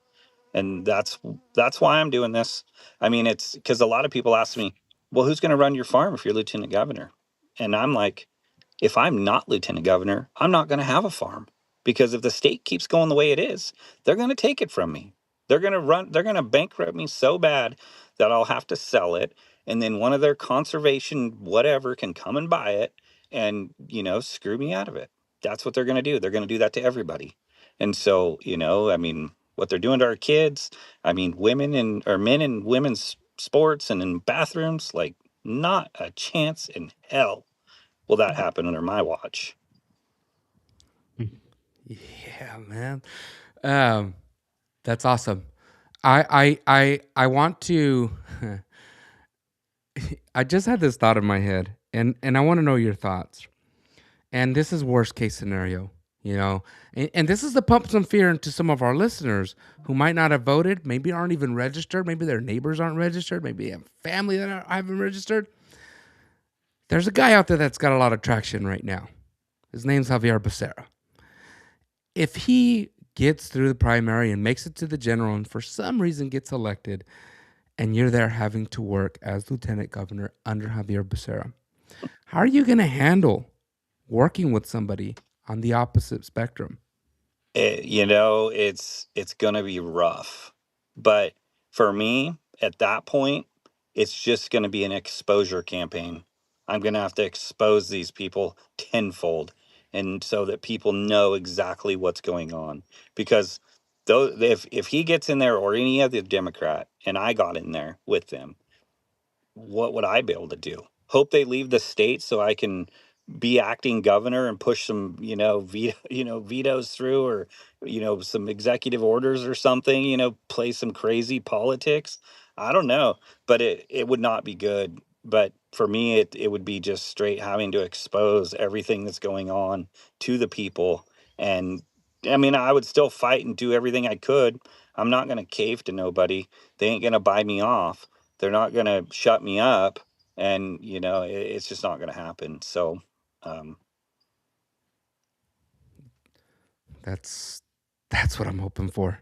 And that's why I'm doing this. I mean, it's because a lot of people ask me, "Well, who's going to run your farm if you're lieutenant governor?" And I'm like, if I'm not lieutenant governor, I'm not going to have a farm, because if the state keeps going the way it is, they're going to take it from me. They're going to bankrupt me so bad that I'll have to sell it. And then one of their conservation whatever can come and buy it and, screw me out of it. That's what they're going to do. They're going to do that to everybody. And so, I mean, what they're doing to our kids, I mean, women and or men in women's sports and in bathrooms, like, not a chance in hell will that happen under my watch. Yeah, man. Um, that's awesome. I want to. I just had this thought in my head, and I want to know your thoughts. And this is worst case scenario, and this is to pump some fear into some of our listeners who might not have voted, maybe aren't even registered, maybe their neighbors aren't registered, maybe they have family that haven't registered. There's a guy out there that's got a lot of traction right now. His name's Javier Becerra. If he gets through the primary and makes it to the general and for some reason gets elected, and you're there having to work as lieutenant governor under Javier Becerra, how are you going to handle working with somebody on the opposite spectrum? It's gonna be rough, but for me at that point, it's just gonna be an exposure campaign. I'm gonna have to expose these people tenfold, and so that people know exactly what's going on. Because though, if he gets in there, or any other Democrat, and I got in there with them, what would I be able to do? Hope they leave the state so I can be acting governor and push some, vetoes through, or, some executive orders or something, play some crazy politics. I don't know, but it would not be good. But for me, it would be just straight having to expose everything that's going on to the people. And I mean, I would still fight and do everything I could. I'm not going to cave to nobody. They ain't going to buy me off. They're not going to shut me up, and it's just not going to happen. So, um, That's that's what I'm hoping for.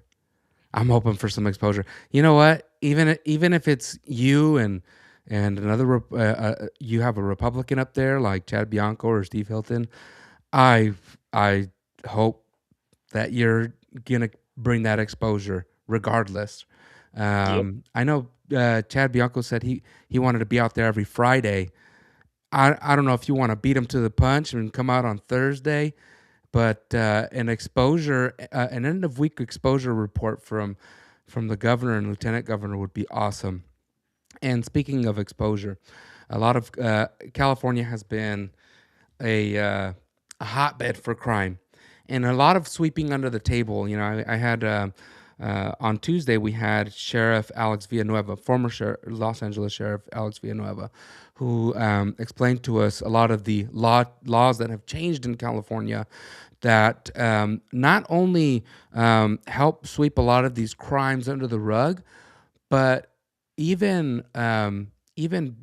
I'm hoping for some exposure. You know what? Even if it's you and another you have a Republican up there like Chad Bianco or Steve Hilton, I I hope that you're gonna bring that exposure regardless. yep. I know Chad Bianco said he wanted to be out there every Friday. I don't know if you want to beat him to the punch and come out on Thursday, but an end of week exposure report from the governor and lieutenant governor would be awesome. And speaking of exposure, a lot of California has been a hotbed for crime, and a lot of sweeping under the table. I had on Tuesday we had Sheriff Alex Villanueva, former Los Angeles Sheriff Alex Villanueva, who explained to us a lot of the laws that have changed in California that not only help sweep a lot of these crimes under the rug, but even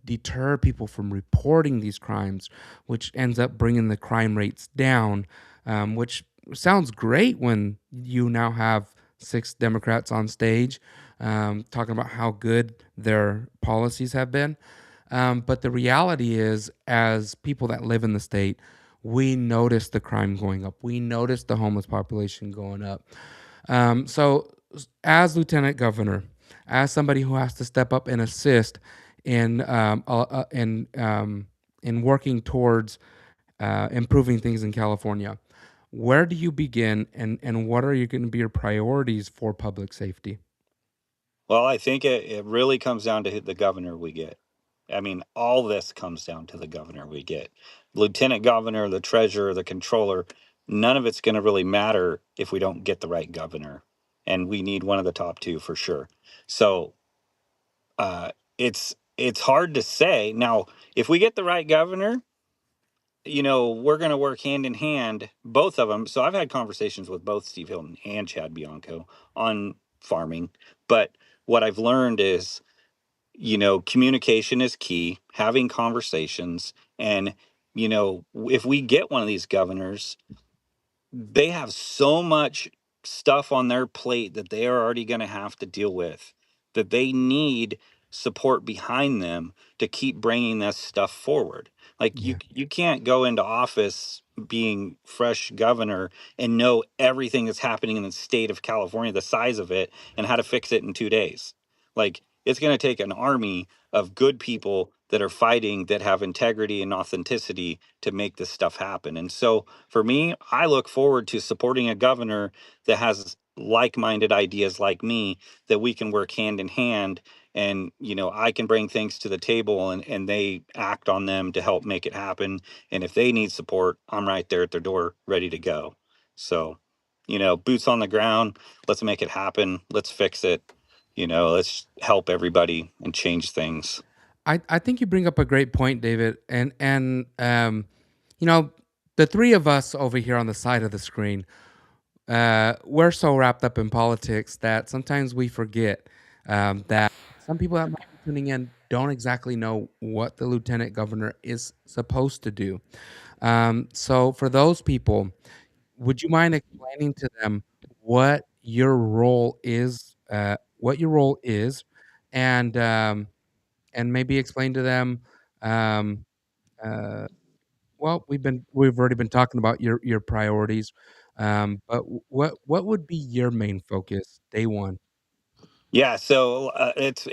deter people from reporting these crimes, which ends up bringing the crime rates down. Which sounds great when you now have 6 Democrats on stage talking about how good their policies have been. But the reality is, as people that live in the state, we notice the crime going up. We notice the homeless population going up. So, as lieutenant governor, as somebody who has to step up and assist in in working towards improving things in California. Where do you begin, and what are you going to be your priorities for public safety? Well, I think it really comes down to the governor we get. I mean, all this comes down to the governor we get. Lieutenant governor, the treasurer, the controller, none of it's going to really matter if we don't get the right governor. And we need one of the top two for sure. So it's hard to say. Now, if we get the right governor, we're going to work hand in hand, both of them. So I've had conversations with both Steve Hilton and Chad Bianco on farming. But what I've learned is, communication is key, having conversations. And, if we get one of these governors, they have so much stuff on their plate that they are already going to have to deal with, that they need support behind them to keep bringing this stuff forward. Like you Yeah. you can't go into office being fresh governor and know everything that's happening in the state of California, the size of it, and how to fix it in 2 days. Like it's going to take an army of good people that are fighting, that have integrity and authenticity to make this stuff happen. And so for me, I look forward to supporting a governor that has like-minded ideas like me, that we can work hand in hand, and I can bring things to the table, and they act on them to help make it happen. And if they need support, I'm right there at their door ready to go. So, boots on the ground, let's make it happen. Let's fix it. Let's help everybody and change things. I think you bring up a great point, David, and you know, the three of us over here on the side of the screen, we're so wrapped up in politics that sometimes we forget that some people that might be tuning in don't exactly know what the lieutenant governor is supposed to do. So for those people, would you mind explaining to them what your role is? What your role is, and and maybe explain to them. Um, uh, well, we've already been talking about your priorities, but what would be your main focus day one? Yeah, so it's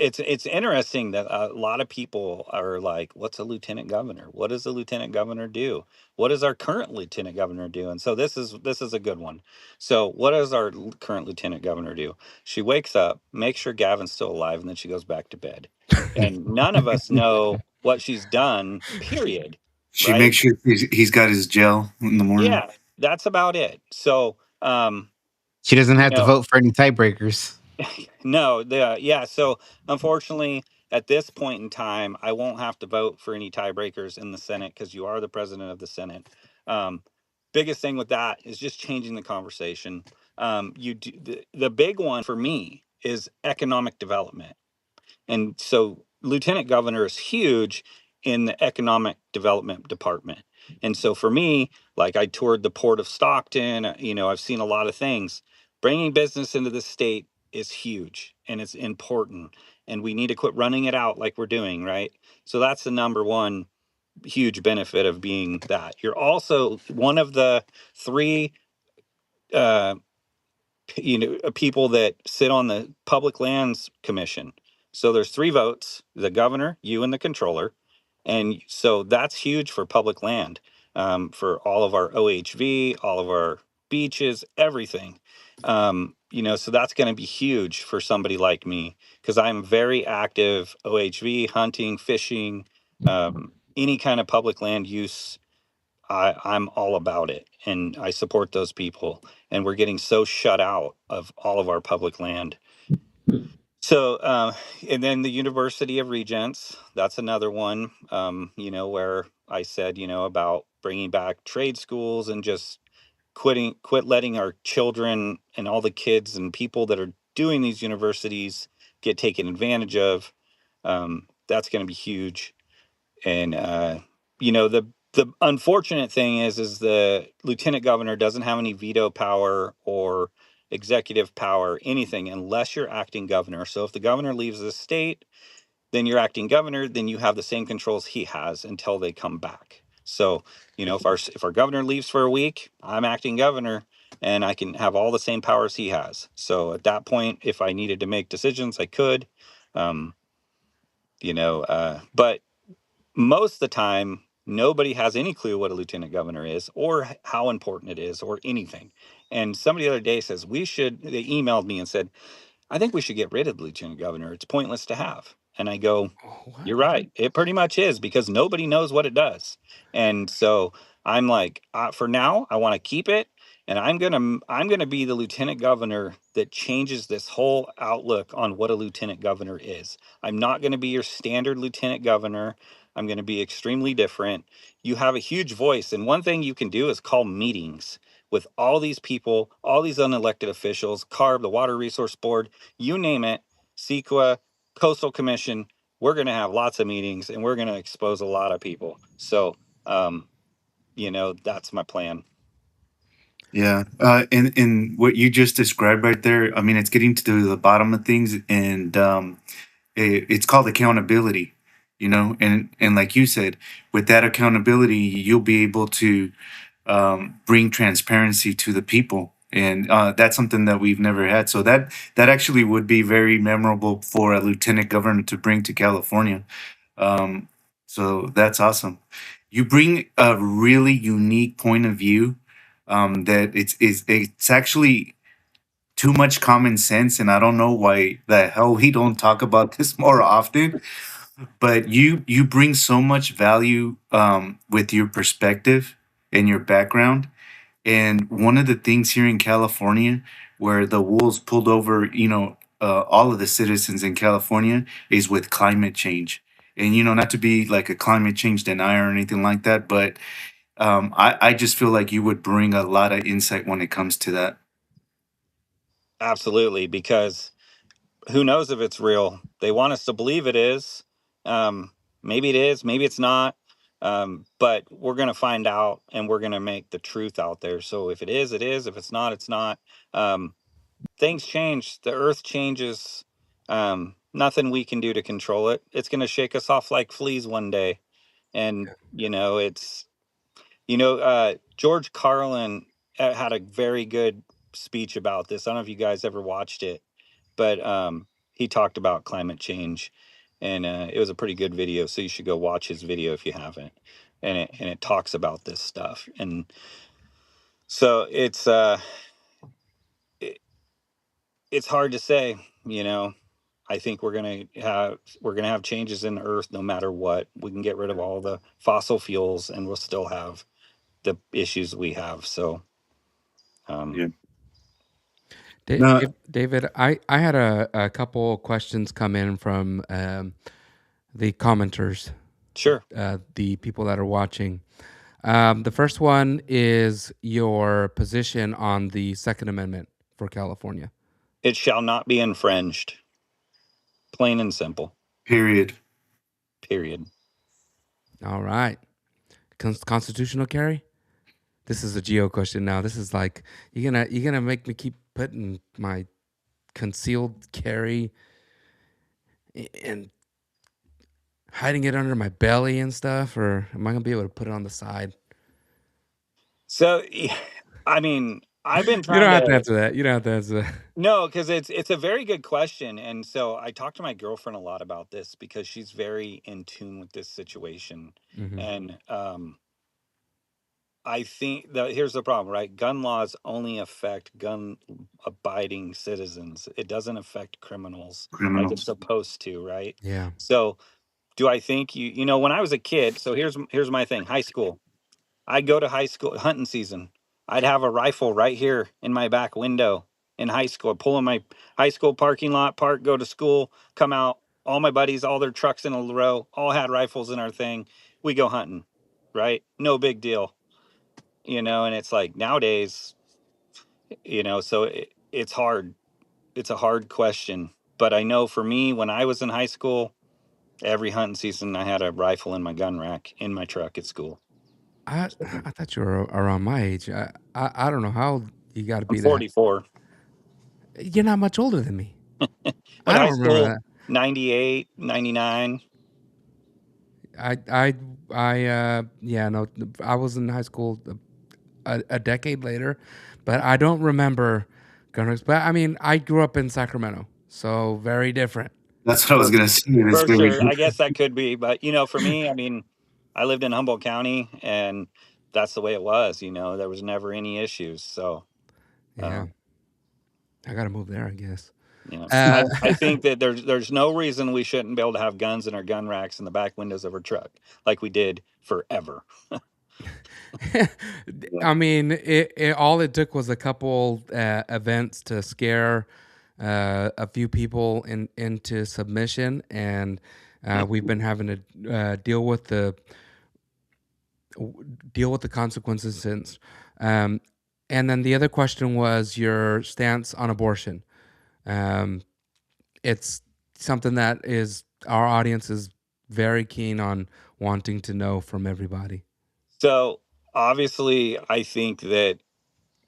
interesting that a lot of people are like, "What's a lieutenant governor? What does a lieutenant governor do? What does our current lieutenant governor do?" And so this is a good one. So what does our current lieutenant governor do? She wakes up, makes sure Gavin's still alive, and then she goes back to bed. And none of us know what she's done. Period. She Right? makes sure he's got his gel in the morning. Yeah, that's about it. So, She doesn't you have to know, vote for any tiebreakers. No, yeah. So unfortunately, at this point in time, I won't have to vote for any tiebreakers in the Senate because you are the president of the Senate. Um, Biggest thing with that is just changing the conversation. The big one for me is economic development. And so lieutenant governor is huge in the economic development department. And so for me, like I toured the port of Stockton, I've seen a lot of things. Bringing business into the state is huge and it's important. And we need to quit running it out like we're doing, right? So that's the number one huge benefit of being that. You're also one of the three uh, people that sit on the public lands commission. So there's three votes: the governor, you, and the controller. And so that's huge for public land, for all of our OHV, all of our beaches, everything. So that's going to be huge for somebody like me because I'm very active OHV, hunting, fishing, any kind of public land use. I'm all about it, and I support those people. And we're getting so shut out of all of our public land. So, and then the University of Regents, that's another one, where I said, about bringing back trade schools and just quit letting our children and all the kids and people that are doing these universities get taken advantage of. That's going to be huge. And the unfortunate thing is the lieutenant governor doesn't have any veto power or executive power, anything, unless you're acting governor. So if the governor leaves the state, then you're acting governor, then you have the same controls he has until they come back. So if our governor leaves for a week, I'm acting governor, and I can have all the same powers he has. So at that point, if I needed to make decisions, I could. But most of the time, nobody has any clue what a lieutenant governor is or how important it is or anything. And somebody the other day says they emailed me and said, I think we should get rid of the lieutenant governor. It's pointless to have. And I go, Oh, what? you're right. It pretty much is, because nobody knows what it does. And so I'm like, for now, I want to keep it. And I'm gonna be the lieutenant governor that changes this whole outlook on what a lieutenant governor is. I'm not going to be your standard lieutenant governor. I'm going to be extremely different. You have a huge voice, and one thing you can do is call meetings with all these people, all these unelected officials, CARB, the Water Resource Board, you name it, CEQA, Coastal Commission. We're going to have lots of meetings, and we're going to expose a lot of people. So, um, that's my plan. Yeah, and what you just described right there, I mean, it's getting to the bottom of things, and it's called accountability, and like you said, with that accountability, you'll be able to bring transparency to the people, and that's something that we've never had. So that actually would be very memorable for a lieutenant governor to bring to California. Um, so that's awesome. You bring a really unique point of view, that it's actually too much common sense, and I don't know why the hell we don't talk about this more often. But you bring so much value, with your perspective and your background. And one of the things here in California, where the wolves pulled over, all of the citizens in California, is with climate change. And not to be like a climate change denier or anything like that, but I just feel like you would bring a lot of insight when it comes to that. Absolutely, because who knows if it's real? They want us to believe it is. Maybe it is, maybe it's not. But we're going to find out, and we're going to make the truth out there. So if it is, it is. If it's not, it's not. Things change. The earth changes. Nothing we can do to control it. It's going to shake us off like fleas one day. And, George Carlin had a very good speech about this. I don't know if you guys ever watched it, but he talked about climate change, and it was a pretty good video. So you should go watch his video if you haven't. And it talks about this stuff, and so it's hard to say. I think we're gonna have changes in the earth no matter what. We can get rid of all the fossil fuels, and we'll still have the issues we have. So, um, Yeah. No, David, I had a couple questions come in from the commenters, sure, the people that are watching. The first one is your position on the Second Amendment for California. it shall not be infringed. Plain and simple. period. Period. All right. Constitutional carry? This is a geo question now. This is like you're gonna make me keep putting my concealed carry and hiding it under my belly and stuff, or am I gonna be able to put it on the side? So, I mean, I've been You trying don't have to to. answer that. You don't have to answer that. No, because it's a very good question, and so I talked to my girlfriend a lot about this because she's very in tune with this situation, Hmm. and I think that here's the problem, right? Gun laws only affect gun abiding citizens. It doesn't affect criminals like it's Criminals. supposed to, right? Yeah. So, do I think when I was a kid? So here's my thing. High school. I'd go to high school hunting season. I'd have a rifle right here in my back window in high school. Pull in my high school parking lot, park, go to school, come out. All my buddies, all their trucks in a row, all had rifles in our thing. We go hunting, right? No big deal, And it's like nowadays, so it's hard. It's a hard question. But I know for me, when I was in high school, every hunting season, I had a rifle in my gun rack in my truck at school. I So, I thought you were around my age. I don't know how you got to I'm be that. 44. You're not much older than me. Went I to high don't remember school that. 98, 99. I I yeah, no, I was in high school a decade later, but I don't remember gunners. But I mean, I grew up in Sacramento, so very different. That's what I was For, gonna say. It's for very sure. I different. guess that could be. But, for me, I mean, I lived in Humboldt County, and that's the way it was. There was never any issues. So, Yeah, um, I gotta move there, I guess. I, Uh, I think that there's no reason we shouldn't be able to have guns in our gun racks in the back windows of our truck like we did forever. Yeah. I mean, all it took was a couple events to scare a few people into submission, and we've been having to deal with the consequences since. Um, and then the other question was your stance on abortion. Um, it's something that is our audience is very keen on wanting to know from everybody. So obviously, I think that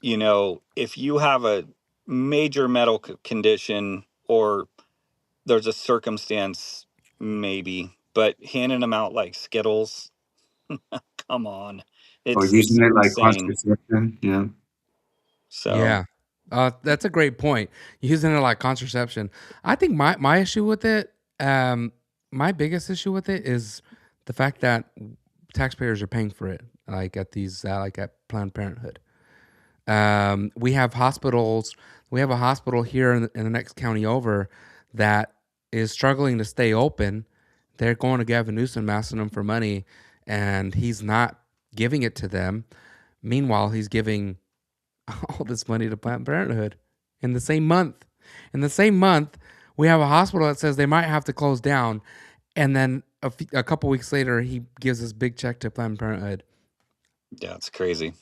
if you have a major medical condition or there's a circumstance, maybe, but handing them out like Skittles, come on, Or it's using it like insane. contraception. Yeah. So Yeah. That's a great point. Using it like contraception. I think my issue with it, my biggest issue with it is the fact that taxpayers are paying for it, like at these, like at Planned Parenthood. We have hospitals. We have a hospital here in the next county over that is struggling to stay open. They're going to Gavin Newsom asking them for money, and he's not giving it to them. Meanwhile, he's giving all this money to Planned Parenthood in the same month. In the same month, we have a hospital that says they might have to close down, and then a couple weeks later, he gives this big check to Planned Parenthood. yeah, it's crazy.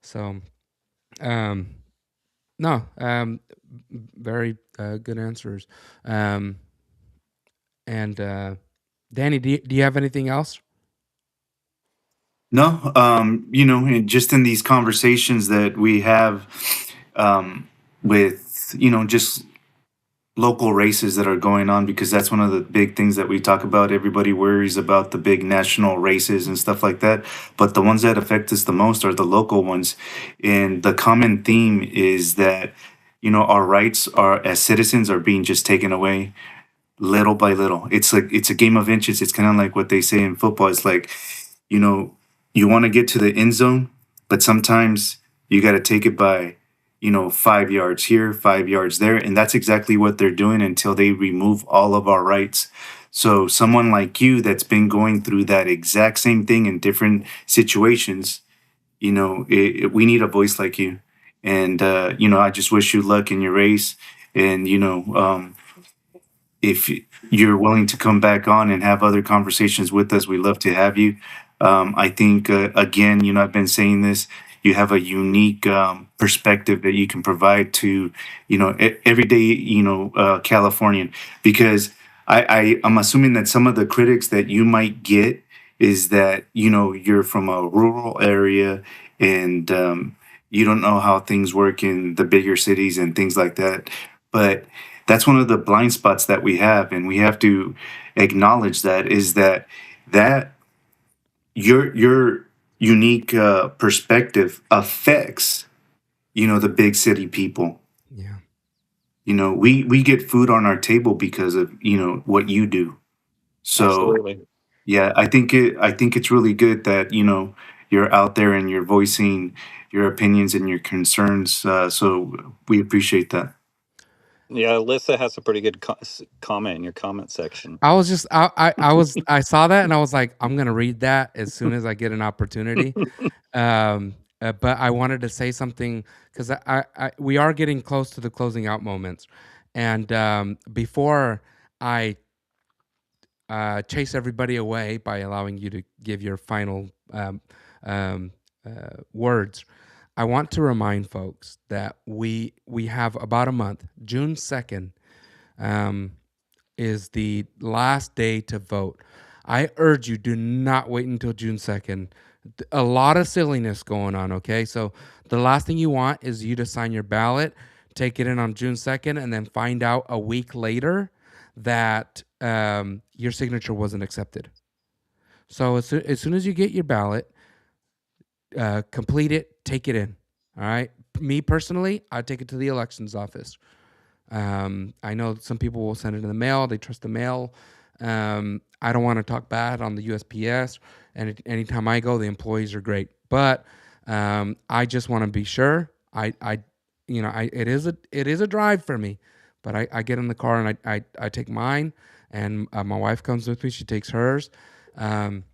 So, um, no, very good answers. Um, and Danny, do you have anything else? No, and just in these conversations that we have with, just local races that are going on, because that's one of the big things that we talk about. Everybody worries about the big national races and stuff like that, but the ones that affect us the most are the local ones. And the common theme is that, our rights are as citizens are being just taken away little by little. It's like it's a game of inches. It's kind of like what they say in football. It's like, you know, you want to get to the end zone, but sometimes you got to take it by, 5 yards here, 5 yards there. And that's exactly what they're doing until they remove all of our rights. So, someone like you that's been going through that exact same thing in different situations, we need a voice like you. And, I just wish you luck in your race. And, if you're willing to come back on and have other conversations with us, we love to have you. I think, again, I've been saying this, you have a unique perspective that you can provide to, everyday, Californian, because I'm assuming that some of the critics that you might get is that, you're from a rural area and you don't know how things work in the bigger cities and things like that. But that's one of the blind spots that we have, and we have to acknowledge that is that your unique perspective affects the big city people. Yeah. We get food on our table because of what you do. So Absolutely. yeah, I think it's really good that you're out there and you're voicing your opinions and your concerns. So we appreciate that. Yeah, Alyssa has a pretty good comment in your comment section. I was just I saw that and I was like, I'm gonna read that as soon as I get an opportunity. But I wanted to say something because we are getting close to the closing out moments, and before I chase everybody away by allowing you to give your final um, words, I want to remind folks that we have about a month. June 2nd um, is the last day to vote. I urge you, do not wait until June 2nd. A lot of silliness going on, okay? So the last thing you want is you to sign your ballot, take it in on June 2nd, and then find out a week later that your signature wasn't accepted. So as soon as you get your ballot, complete it, take it in. All right. Me personally, I take it to the elections office. I know some people will send it in the mail. They trust the mail. I don't want to talk bad on the USPS, and anytime I go, the employees are great. But I just want to be sure. It is a drive for me, but I get in the car and I take mine, and my wife comes with me. She takes hers. Um,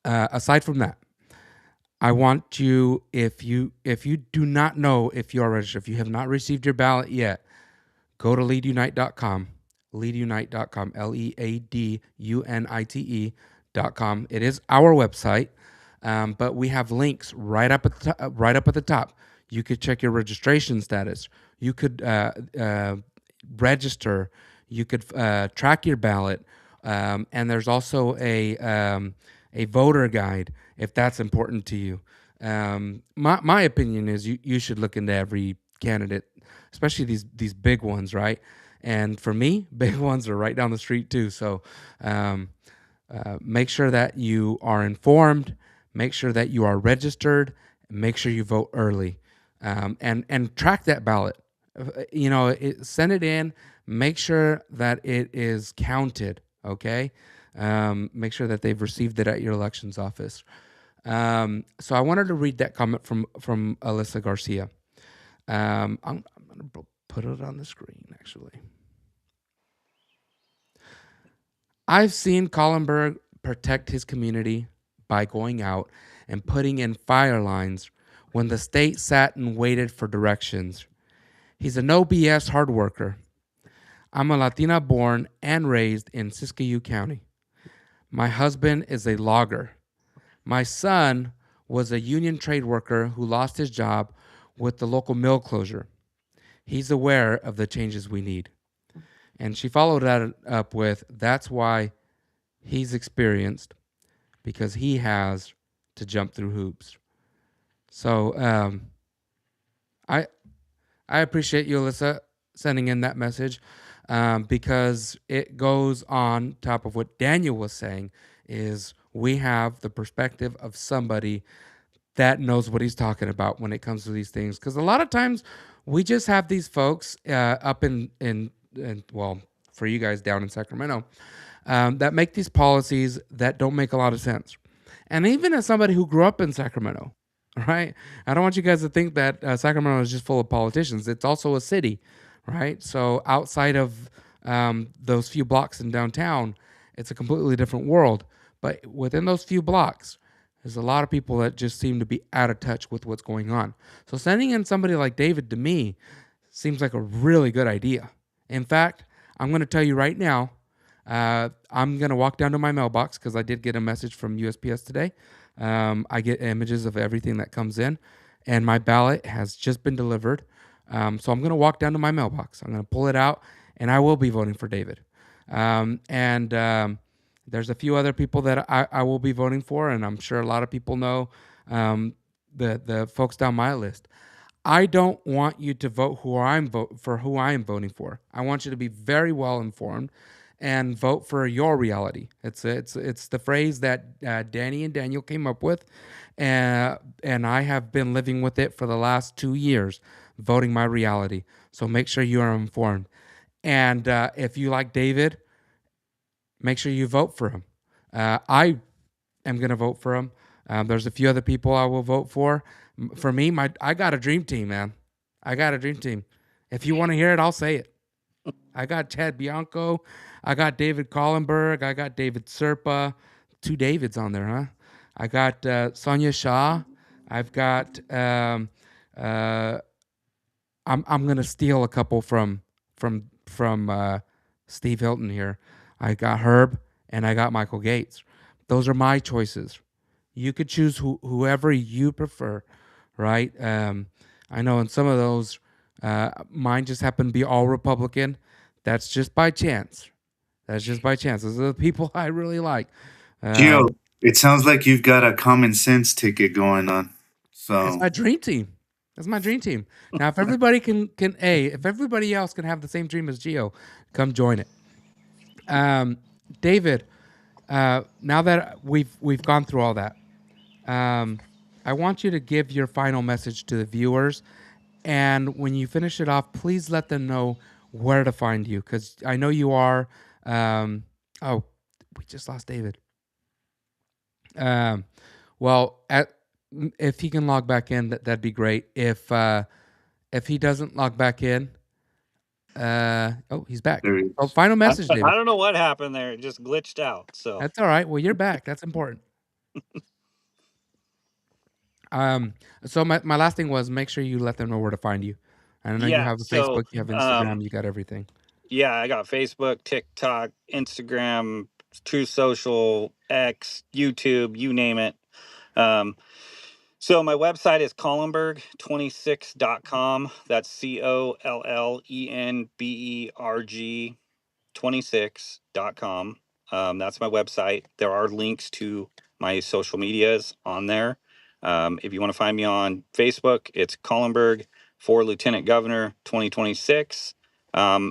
Aside from that, I want you, if you do not know if you are registered, if you have not received your ballot yet, go to leadunite.com, leadunite.com, leadunite.com. It is our website, but we have links right up at the top. You could check your registration status. You could register. You could track your ballot, and there's also a voter guide if that's important to you. My opinion is you should look into every candidate, especially these big ones, right? And for me, big ones are right down the street too. So um, make sure that you are informed, make sure that you are registered, make sure you vote early, and track that ballot. Send it in. Make sure that it is counted. Okay, make sure that they've received it at your elections office. So I wanted to read that comment from Alyssa Garcia. I'm going to put it on the screen, actually. I've seen Collenberg protect his community by going out and putting in fire lines when the state sat and waited for directions. He's a no BS hard worker. I'm a Latina born and raised in Siskiyou County. My husband is a logger. My son was a union trade worker who lost his job with the local mill closure. He's aware of the changes we need. And she followed that up with, that's why he's experienced, because he has to jump through hoops. So I I appreciate you, Alyssa, sending in that message, because it goes on top of what Daniel was saying. Is we have the perspective of somebody that knows what he's talking about when it comes to these things. Because a lot of times we just have these folks up in well, for you guys down in Sacramento, that make these policies that don't make a lot of sense. And even as somebody who grew up in Sacramento, right? I don't want you guys to think that Sacramento is just full of politicians. It's also a city, right? So outside of those few blocks in downtown, it's a completely different world. But within those few blocks, there's a lot of people that just seem to be out of touch with what's going on. So sending in somebody like David to me seems like a really good idea. In fact, I'm going to tell you right now, I'm going to walk down to my mailbox because I did get a message from USPS today. I get images of everything that comes in, and my ballot has just been delivered. So I'm going to walk down to my mailbox. I'm going to pull it out, and I will be voting for David. And there's a few other people that I will be voting for, and I'm sure a lot of people know the folks down my list. I don't want you to vote who I am voting for. I want you to be very well informed and vote for your reality. It's the phrase that Danny and Daniel came up with, and I have been living with it for the last 2 years, voting my reality. So make sure you are informed. And if you like David, make sure you vote for him. I am going to vote for him. There's a few other people I will vote for. For me, I got a dream team, man. I got a dream team. If you want to hear it, I'll say it. I got Chad Bianco. I got David Collenberg. I got David Serpa. 2 Davids on there, huh? I got Sonia Shah. I've got. I'm gonna steal a couple from Steve Hilton here. I got Herb and I got Michael Gates. Those are my choices. You could choose whoever you prefer, right? I know in some of those, mine just happen to be all Republican. That's just by chance. That's just by chance. Those are the people I really like. Gio, it sounds like you've got a common sense ticket going on. It's So my dream team. That's my dream team. Now, if everybody if everybody else can have the same dream as Gio, come join it. David, now that we've gone through all that, I want you to give your final message to the viewers, and when you finish it off, please let them know where to find you, because I know you are Oh, we just lost David. Um, well, if he can log back in, that'd be great. If he doesn't log back in, oh, he's back. There he Oh, is. final I, message, I David. don't know what happened there. It just glitched out. So That's all right. Well, you're back. That's important. Um, so my last thing was make sure you let them know where to find you. I know you yeah. have the So Facebook, you have Instagram, you got everything. yeah, I got Facebook, TikTok, Instagram, True Social, X, YouTube, you name it. Um, so my website is Collenberg26.com. That's Collenberg 26.com. That's my website. There are links to my social medias on there. If you want to find me on Facebook, it's Collenberg for Lieutenant Governor 2026.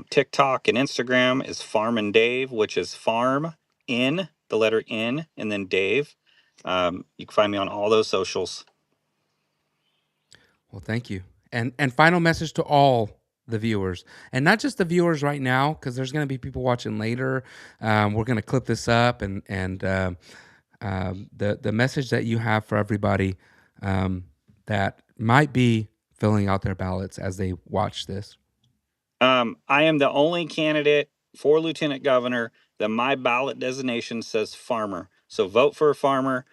TikTok and Instagram is Farm and Dave, which is farm in the letter N and then Dave. You can find me on all those socials. Well, thank you. And final message to all the viewers, and not just the viewers right now, because there's going to be people watching later. We're going to clip this up, and the message that you have for everybody that might be filling out their ballots as they watch this. I am the only candidate for lieutenant governor that my ballot designation says farmer. So vote for a farmer.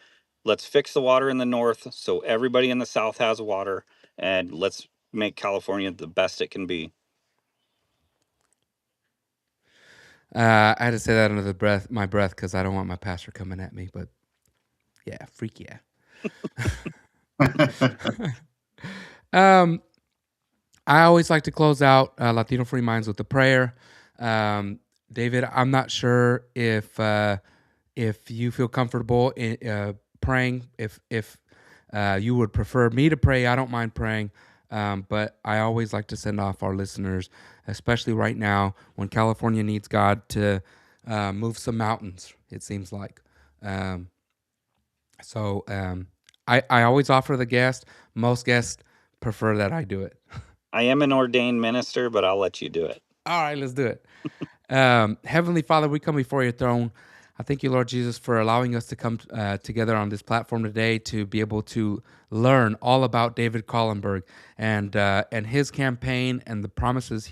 Let's fix the water in the north so everybody in the south has water, and let's make California the best it can be. I had to say that under my breath, because I don't want my pastor coming at me. But yeah, freak yeah. um, I always like to close out Latino Free Minds with a prayer. David, I'm not sure if you feel comfortable in praying. If you would prefer me to pray, I don't mind praying. But I always like to send off our listeners, especially right now when California needs God to move some mountains, it seems like. Um, so I always offer the guest. Most guests prefer that I do it. I am an ordained minister, but I'll let you do it. All right, let's do it. Heavenly Father, we come before your throne. I thank you, Lord Jesus, for allowing us to come together on this platform today to be able to learn all about David Collenberg and his campaign and the promises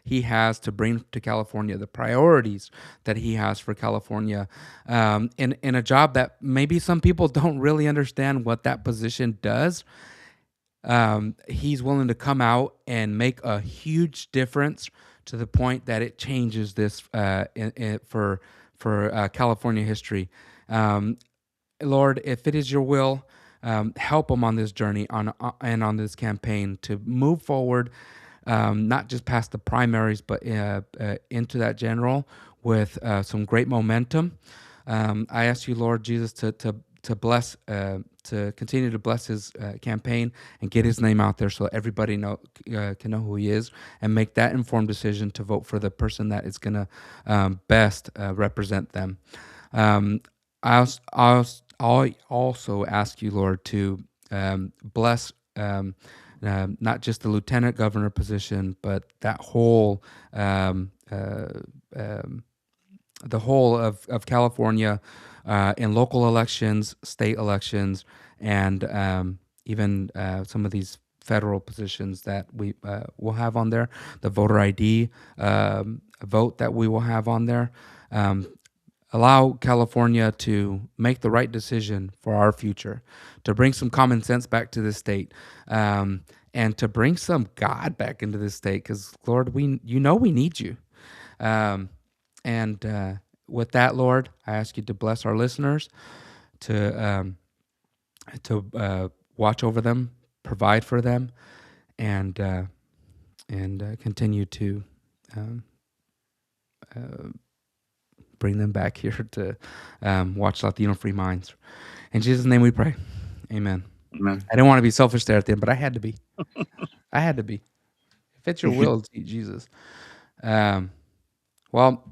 he has to bring to California, the priorities that he has for California, in a job that maybe some people don't really understand what that position does. He's willing to come out and make a huge difference to the point that it changes this for California history. Um, Lord, if it is your will, help him on this journey and on this campaign to move forward, not just past the primaries, but into that general with some great momentum. I ask you, Lord Jesus, to bless, to continue to bless his campaign and get his name out there so everybody can know who he is and make that informed decision to vote for the person that is going to best represent them. Um, I also ask you, Lord, to bless not just the lieutenant governor position, but that whole the whole of California in local elections, state elections, and even some of these federal positions that we will have on there, the voter ID vote that we will have on there. Allow California to make the right decision for our future, to bring some common sense back to this state, and to bring some God back into this state. Because Lord, we need you. Um, and with that, Lord, I ask you to bless our listeners, to watch over them, provide for them, and continue to um, bring them back here to watch Latino Free Minds. In Jesus' name we pray. Amen. Amen. I didn't want to be selfish there at the end, but I had to be. I had to be. If it's your will, Jesus. Well,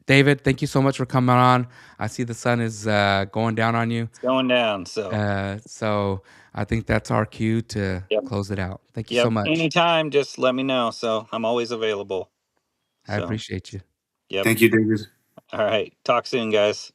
David, thank you so much for coming on. I see the sun is going down on you. It's going down. So I think that's our cue to yep. close it out. Thank you so Yep. much. Anytime, just let me know. So I'm always available. I So appreciate you. yep. Thank you, David. All right. Talk soon, guys.